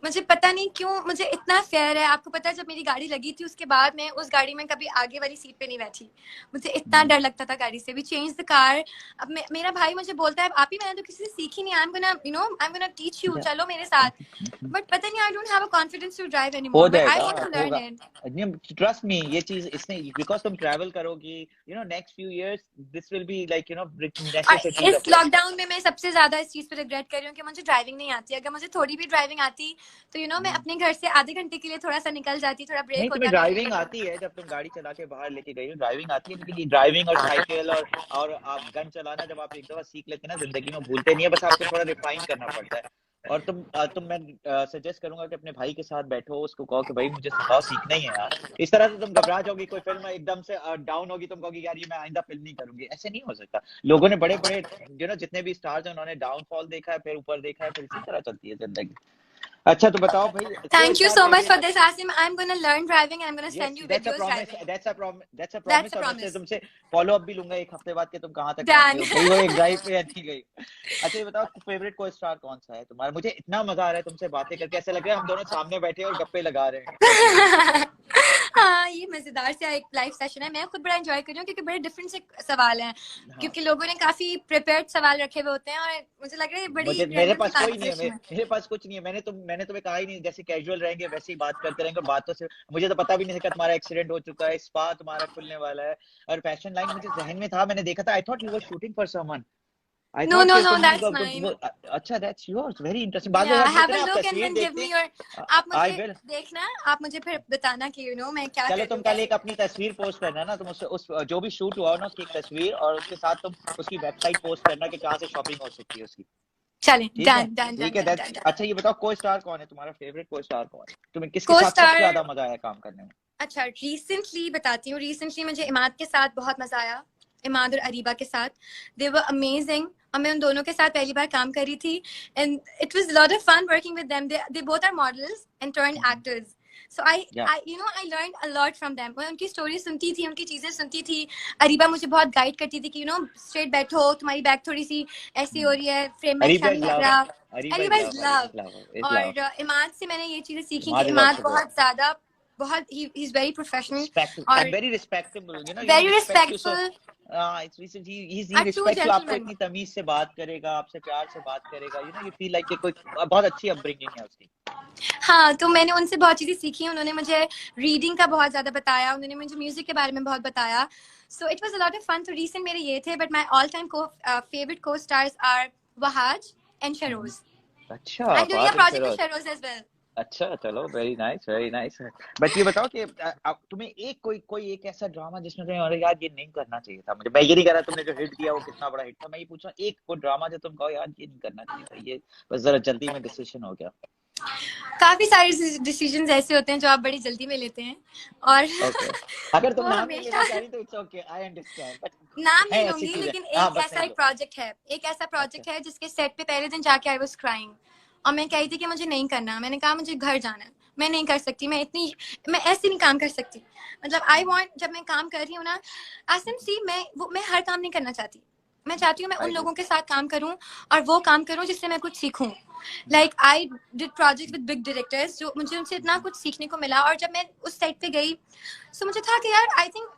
Speaker 2: मुझे पता नहीं क्यों मुझे इतना फेयर है। आपको पता है जब मेरी गाड़ी लगी थी उसके बाद मैं उस गाड़ी में कभी आगे वाली सीट पे नहीं बैठी। मुझे इतना डर लगता था गाड़ी से। We change the car. अब मेरा भाई मुझे बोलता है आप ही, मैंने तो किसी से सीखी नहीं, I am gonna teach you, चलो मेरे साथ। बट पता नहीं, I don't have a confidence to drive
Speaker 1: हो
Speaker 2: एनीमोर, बट आई
Speaker 1: जाएगा,
Speaker 2: वांट टू लर्न
Speaker 1: होगा।
Speaker 2: इट।
Speaker 1: ट्रस्ट मी, ये चीज इसने, बिकॉज तुम ट्रैवल करोगी, next few years this will be like necessities
Speaker 2: इस
Speaker 1: ऑफ लाइफ।
Speaker 2: लॉकडाउन में मैं सबसे ज्यादा इस चीज पे रिग्रेट कर रही हूँ कि मुझे ड्राइविंग नहीं आती। अगर मुझे थोड़ी भी ड्राइविंग आती तो मैं अपने घर से आधे घंटे के लिए थोड़ा सा निकल जाती, थोड़ा
Speaker 1: नहीं,
Speaker 2: ब्रेक
Speaker 1: तुम्हें
Speaker 2: होता
Speaker 1: ड्राइविंग
Speaker 2: मेरा।
Speaker 1: आती है, जब तुम गाड़ी चला के बाहर लेके गई हो ड्राइविंग आती है, लेकिन ये ड्राइविंग और साइकिल और आप गन चलाना जब आप एक दफा सीख लेते हैं ना, जिंदगी में भूलते नहीं है, बस आपको थोड़ा रिफाइन करना पड़ता है। और तुम मैं सजेस्ट करूंगा कि अपने भाई के साथ बैठो, उसको कहो कि भाई मुझे सिखाओ, सीखना ही है यार। इस तरह से तुम घबरा जाओगी, कोई फिल्म एकदम से डाउन होगी, तुम कहोगी यार ये मैं आइंदा फिल्म नहीं करूंगी, ऐसे नहीं हो सकता। लोगों ने बड़े बड़े जितने भी स्टार्स हैं उन्होंने डाउनफॉल देखा है, फिर ऊपर देखा है, फिर इसी तरह चलती है जिंदगी। अच्छा तो बताओ भाई, को
Speaker 2: Thank you
Speaker 1: star
Speaker 2: so much
Speaker 1: favourite?
Speaker 2: for this, Asim. I'm gonna learn driving and I'm gonna
Speaker 1: yes,
Speaker 2: send you
Speaker 1: that's a
Speaker 2: videos
Speaker 1: promise,
Speaker 2: driving.
Speaker 1: That's a
Speaker 2: That's
Speaker 1: promise.
Speaker 2: a
Speaker 1: और मैं
Speaker 2: promise.
Speaker 1: तुमसे फॉलो अप भी लूंगा एक हफ्ते बाद कि तुम कहाँ तक पहुंची
Speaker 2: Done.
Speaker 1: हो, गई हो एक ड्राइव पे या नहीं गई। अच्छा ये बताओ, फेवरेट को स्टार कौन सा है तुम्हारा? मुझे इतना मजा आ रहा है तुमसे बातें करके, ऐसा लग रहा है हम दोनों सामने बैठे और गप्पे लगा रहे हैं, सच में।
Speaker 2: हाँ, ये मजेदार सा एक लाइव सेशन है। मैं खुद बड़ा एंजॉय कर रही हूँ क्योंकि बड़े डिफरेंट से सवाल हैं,
Speaker 1: हाँ,
Speaker 2: क्योंकि लोगों ने काफी प्रिपेयर्ड सवाल रखे हुए होते हैं और मुझे लग रहा है बड़ी
Speaker 1: मुझे, मेरे
Speaker 2: रेलेवेंट
Speaker 1: पास कोई नहीं है,
Speaker 2: कॉन्वर्सेशन है।
Speaker 1: मेरे पास कुछ नहीं है। मैंने तुम्हें कहा ही नहीं, जैसे कैजुअल रहेंगे वैसे ही बात करते रहेंगे, और बातों से मुझे तो पता भी नहीं था कि तुम्हारा एक्सीडेंट हो चुका है, स्पा तुम्हारा खुलने वाला है, और फैशन लाइन मुझे जहन में था, मैंने देखा था, I thought you were shooting for someone. I
Speaker 2: No,
Speaker 1: thought
Speaker 2: no,
Speaker 1: कि
Speaker 2: no,
Speaker 1: तुम
Speaker 2: that's mine.
Speaker 1: अच्छा, दैट्स योर्स, वेरी इंटरेस्टिंग। बाद में
Speaker 2: Yeah,
Speaker 1: हम
Speaker 2: have
Speaker 1: मिलते
Speaker 2: a
Speaker 1: हैं, आप
Speaker 2: look and
Speaker 1: तस्वीर
Speaker 2: then give
Speaker 1: देखते
Speaker 2: me your,
Speaker 1: हैं।
Speaker 2: आप
Speaker 1: आई
Speaker 2: मुझे
Speaker 1: विल।
Speaker 2: देखना, आप मुझे फिर बताना कि मैं क्या
Speaker 1: चलो
Speaker 2: कर रही
Speaker 1: तुम
Speaker 2: हूँ,
Speaker 1: कल
Speaker 2: कैसे
Speaker 1: एक
Speaker 2: कर
Speaker 1: अपनी तस्वीर पोस्ट करना ना, तुम उस जो भी शूट हुआ हो ना उसकी एक तस्वीर, और उसके साथ तुम उसकी वेबसाइट पोस्ट करना कि कहाँ से शॉपिंग हो सकती है उसकी।
Speaker 2: चलें,
Speaker 1: ठीक है,
Speaker 2: डन डन डन
Speaker 1: ठीक है,
Speaker 2: डन
Speaker 1: दैट्स
Speaker 2: डन डन।
Speaker 1: अच्छा। ये बताओ को स्टार कौन है तुम्हारा? फेवरेट को स्टार कौन है? तुम्हें किसके
Speaker 2: को
Speaker 1: साथ सबसे
Speaker 2: स्टार,
Speaker 1: ज्यादा मजा आया काम करने में?
Speaker 2: अच्छा रिसेंटली बताती हूँ। रिसेंटली मुझे इमाद के साथ बहुत मजा आया, इमाद और अरीबा के साथ। दे वर अमेजिंग, और मैं उन दोनों के साथ पहली बार काम कर रही थी and it was lot of fun working with them. They both are models and turn actors, so
Speaker 1: yeah
Speaker 2: I learn a lot from them. मैं उनकी स्टोरी सुनती थी, उनकी चीजें सुनती थी। अरीबा मुझे बहुत गाइड करती थी कि स्ट्रेट बैठो, तुम्हारी बैक थोड़ी सी ऐसी हो रही है, फ्रेम में अच्छा
Speaker 1: अरीबा इज
Speaker 2: नहीं लग
Speaker 1: लव,
Speaker 2: रहा।
Speaker 1: Areeba is
Speaker 2: Areeba is
Speaker 1: love, Areeba
Speaker 2: love.
Speaker 1: Is love, is love.
Speaker 2: और इमाद से मैंने ये चीजें सीखी कि
Speaker 1: Imad is
Speaker 2: Imad
Speaker 1: also good.
Speaker 2: बहुत ज्यादा, बहुत ही इज वेरी प्रोफेशनल
Speaker 1: Respect
Speaker 2: और
Speaker 1: and very respectable, he
Speaker 2: very
Speaker 1: respects you so,
Speaker 2: respectful,
Speaker 1: it's recent, he
Speaker 2: a true
Speaker 1: respects you, आपको
Speaker 2: जेंटलमैन।
Speaker 1: इतनी तमीज से बात करेगा, आपसे प्यार से बात करेगा, you feel like कि कोई बहुत अच्छी अपब्रिंगिंग है उसकी।
Speaker 2: हाँ, तो मैंने उनसे बहुत चीजें सीखी। उन्होंने मुझे रीडिंग का बहुत ज्यादा बताया, उन्होंने मुझे म्यूजिक के बारे में बहुत बताया। So it was a lot of fun. तो रीसेंट मेरे ये थे, but my all time favourite को stars are Wahaj and
Speaker 1: hmm.
Speaker 2: Sharoz.
Speaker 1: अच्छा,
Speaker 2: I am doing a
Speaker 1: Fahad and
Speaker 2: project with
Speaker 1: Feroze.
Speaker 2: Sharoz as well.
Speaker 1: अच्छा, चलो, very nice, very nice. But ये बताओ कि तुम्हें एक कोई एक ऐसा ड्रामा जिसमें तुम्हें, अरे यार ये नहीं करना चाहिए था मुझे, मैं ये नहीं कह रहा तुमने जो हिट दिया वो कितना बड़ा हिट था, मैं ये पूछ रहा हूँ एक कोई ड्रामा जो तुम कहो यार ये नहीं करना चाहिए था, ये बस जरा जल्दी में डिसीजन हो गया।
Speaker 2: काफी सारे डिसीजंस ऐसे होते हैं जो आप बड़ी जल्दी में लेते हैं, और
Speaker 1: ओके, अगर तुम
Speaker 2: वो
Speaker 1: नाम नहीं लेना
Speaker 2: हमेशा,
Speaker 1: चाह रही तो it's okay, I understand, but
Speaker 2: नाम
Speaker 1: है
Speaker 2: नहीं
Speaker 1: ऐसी
Speaker 2: लूंगी,
Speaker 1: चीजें,
Speaker 2: लेकिन
Speaker 1: हाँ
Speaker 2: एक
Speaker 1: बस
Speaker 2: ऐसा
Speaker 1: नहीं
Speaker 2: एक
Speaker 1: लो।
Speaker 2: प्रोजेक्ट है, एक ऐसा
Speaker 1: अच्छा,
Speaker 2: प्रोजेक्ट है जिसके सेट पे पहले दिन जाके आई वाज क्राइंग, और मैं कही थी कि मुझे नहीं करना, मैंने कहा मुझे घर जाना है, मैं नहीं कर सकती, मैं ऐसे नहीं काम कर सकती। मतलब आई वांट, जब मैं काम कर रही हूँ ना, आसिम सी, मैं हर काम नहीं करना चाहती, मैं चाहती हूँ मैं उन
Speaker 1: आई गेट।
Speaker 2: लोगों के साथ काम करूँ और वो काम करूँ जिससे मैं कुछ सीखूं। Like I did project with big directors, जो मुझे उनसे इतना कुछ सीखने को मिला, और जब मैं उस साइट पे गई, सो मुझे था कि यार आई थिंक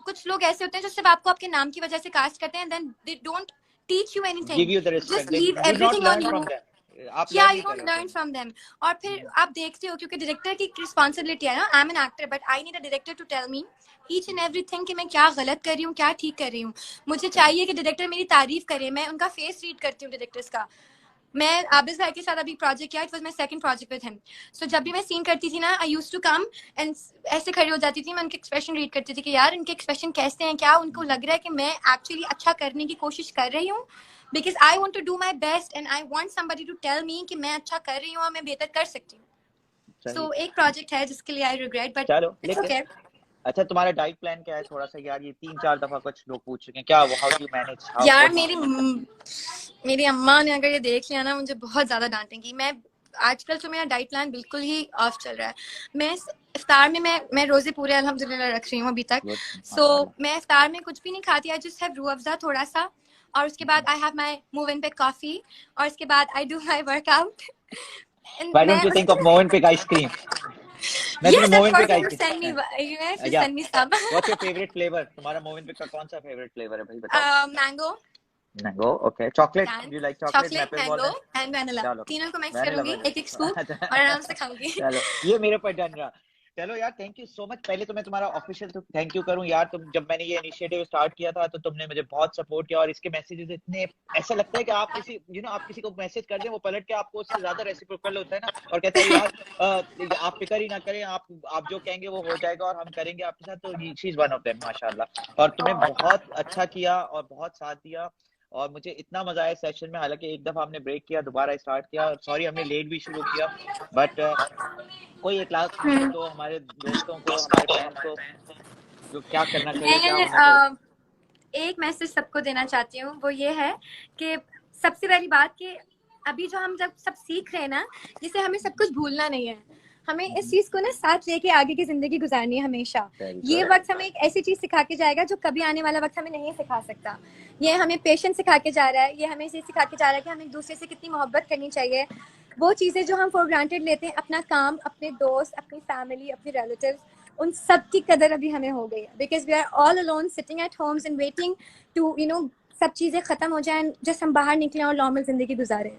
Speaker 2: कुछ लोग ऐसे होते हैं जो सिर्फ आपको आपके नाम की वजह से कास्ट करते हैं, then they don't teach you anything,
Speaker 1: give you the
Speaker 2: just
Speaker 1: respect, they
Speaker 2: leave
Speaker 1: do not
Speaker 2: everything on
Speaker 1: learn
Speaker 2: you.
Speaker 1: From them, आप
Speaker 2: या
Speaker 1: लर्न
Speaker 2: यू
Speaker 1: नहीं कर
Speaker 2: डोंट
Speaker 1: रहे
Speaker 2: लर्न
Speaker 1: होते।
Speaker 2: From them. और फिर आप देखते हो, क्योंकि डायरेक्टर की रिस्पॉन्सिबिलिटी है ना, I am an actor but I need a director to tell me each and everything कि मैं क्या गलत कर रही हूँ, क्या ठीक कर रही हूँ। मुझे चाहिए कि डायरेक्टर मेरी तारीफ करे, मैं उनका फेस रीड करती हूँ डायरेक्टर्स का। मैं आबिस भाई के साथ अभी प्रोजेक्ट किया, it was my second project with him. So जब भी मैं सीन करती थी ना, I used to come and ऐसे खड़ी हो जाती थी, मैं उनके एक्सप्रेशन रीड करती थी कि यार इनके एक्सप्रेशन कैसे हैं, क्या उनको लग रहा है कि मैं एक्चुअली अच्छा करने की कोशिश कर रही हूँ, because I want to do my best and I want somebody to tell me कि मैं अच्छा कर रही हूँ और मैं बेहतर कर सकती हूँ।
Speaker 1: सही।
Speaker 2: सो एक प्रोजेक्ट है जिसके लिए आई रिग्रेट, बट
Speaker 1: चलो,
Speaker 2: इट्स
Speaker 1: लेकिन
Speaker 2: ओके।
Speaker 1: अच्छा, तुम्हारा डाइट प्लान क्या है थोड़ा सा यार, ये 3-4 दफा कुछ लोग पूछ चुके हैं, क्या वो, how do you manage, how
Speaker 2: यार
Speaker 1: व्हाट।
Speaker 2: मेरी अम्मा ने अगर ये देख लिया ना, मुझे बहुत ज्यादा डांटेंगी। मैं आजकल तो मेरा डाइट प्लान बिल्कुल ही ऑफ चल रहा है। मैं इफ्तार में मैं रोजे पूरे अल्हम्दुलिल्लाह रख रही हूँ अभी तक।
Speaker 1: गुड,
Speaker 2: सो
Speaker 1: माशाल्लाह।
Speaker 2: मैं इफ्तार में कुछ भी नहीं खाती, I just have Rooh Afza थोड़ा सा, और उसके बाद I have my move in पे कॉफी, और उसके बाद I do my workout.
Speaker 1: Why
Speaker 2: मैं
Speaker 1: डोंट यू थिंक ऑफ
Speaker 2: उसके,
Speaker 1: मोवेनपिक आइसक्रीम, मैं तुम्हें
Speaker 2: yes of
Speaker 1: Movenpick
Speaker 2: course you send me,
Speaker 1: ice cream,
Speaker 2: you
Speaker 1: yeah
Speaker 2: send me some.
Speaker 1: What's your favourite flavour, तुम्हारा मोवेनपिक का कौन सा फेवरेट फ्लेवर है भाई, बताओ।
Speaker 2: Mango,
Speaker 1: mango, okay, chocolate,
Speaker 2: can,
Speaker 1: you like chocolate,
Speaker 2: chocolate,
Speaker 1: maple
Speaker 2: mango
Speaker 1: walnut.
Speaker 2: And vanilla,
Speaker 1: चलो,
Speaker 2: तीनों को मिक्स
Speaker 1: वैनिला
Speaker 2: करूंगी एक एक स्कूप और
Speaker 1: वैनिला।
Speaker 2: आराम से खाऊंगी।
Speaker 1: चलो, ये मेरे पर डन रहा। चलो यार, थैंक यू सो मच। पहले तो मैं तुम्हारा ऑफिशियल तो थैंक यू करूं यार, तुम जब मैंने ये इनिशिएटिव स्टार्ट किया था तो तुमने मुझे बहुत सपोर्ट किया, और इसके मैसेजेस इतने, ऐसा लगता है कि आप किसी आप किसी को मैसेज कर दें, वो पलट के आपको उससे ज्यादा रेसिप्रोकल होता है ना, और कहता है यार आप फिक्र ही ना करें, आप जो कहेंगे वो हो जाएगा और हम करेंगे आपके साथ, तो she is one of them माशाल्लाह। और तुमने बहुत अच्छा किया और बहुत साथ दिया, और मुझे इतना मजा आया सेशन में, हालांकि एक दफा हमने ब्रेक किया, दोबारा स्टार्ट किया, सॉरी हमने लेट भी शुरू किया, बट कोई एक लास्ट मैसेज दो हमारे दोस्तों को, हमारे फैंस को, जो क्या करना चाहिए, क्या
Speaker 2: मैं
Speaker 1: होना चाहिए।
Speaker 2: एक मैसेज सबको देना चाहती हूँ, वो ये है कि सबसे पहली बात कि अभी जो हम जब सब सीख रहे हैं ना, जिसे हमें सब कुछ भूलना नहीं है, हमें इस चीज को ना साथ लेके आगे की जिंदगी गुजारनी है हमेशा।
Speaker 1: वेरी
Speaker 2: ये
Speaker 1: गुड।
Speaker 2: वक्त हमें एक ऐसी चीज सिखा के जाएगा जो कभी आने वाला वक्त हमें नहीं सिखा सकता। ये हमें पेशेंस सिखा के जा रहा है, ये हमें ये सिखा के जा रहा है कि हमें एक दूसरे से कितनी मोहब्बत करनी चाहिए। वो चीजें जो हम फॉर ग्रांटेड लेते हैं, अपना काम, अपने दोस्त, अपनी फैमिली, अपने रिलेटिव्स, उन सब की कदर अभी हमें हो गई है, because we are all alone sitting at homes and waiting to सब चीजें खत्म हो जाएं, जस्ट हम बाहर निकलें और नॉर्मल जिंदगी गुजारें।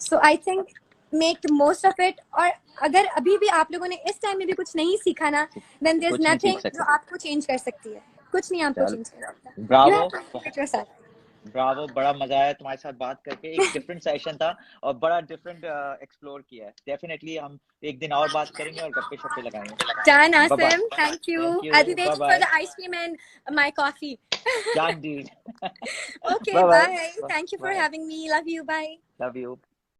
Speaker 2: So I think make most of it. और अगर अभी भी आप लोगों ने इस टाइम में भी कुछ नहीं सीखा ना, देन देयर इज
Speaker 1: कुछ नहीं सीख
Speaker 2: नथिंग जो
Speaker 1: सकते।
Speaker 2: आपको चेंज कर सकती है। कुछ नहीं आपको
Speaker 1: चल,
Speaker 2: चेंज कर सकता, you have
Speaker 1: bravo,
Speaker 2: to keep it yourself.
Speaker 1: Bravo, बड़ा मजा आया तुम्हारे साथ बात करके, एक डिफरेंट सेशन था और बड़ा डिफरेंट एक्सप्लोर किया है, डेफिनेटली हम एक दिन और बात करेंगे और गप्पे शप्पे लगाएंगे।
Speaker 2: Done,
Speaker 1: bye bye.
Speaker 2: Asim. Thank
Speaker 1: thank
Speaker 2: you.
Speaker 1: You,
Speaker 2: I'll be
Speaker 1: bye
Speaker 2: waiting for
Speaker 1: bye.
Speaker 2: the ice cream and my coffee.
Speaker 1: Done deal.
Speaker 2: Okay,
Speaker 1: bye bye.
Speaker 2: bye. Thank you for
Speaker 1: bye,
Speaker 2: having me. Love you. Bye.
Speaker 1: Love you.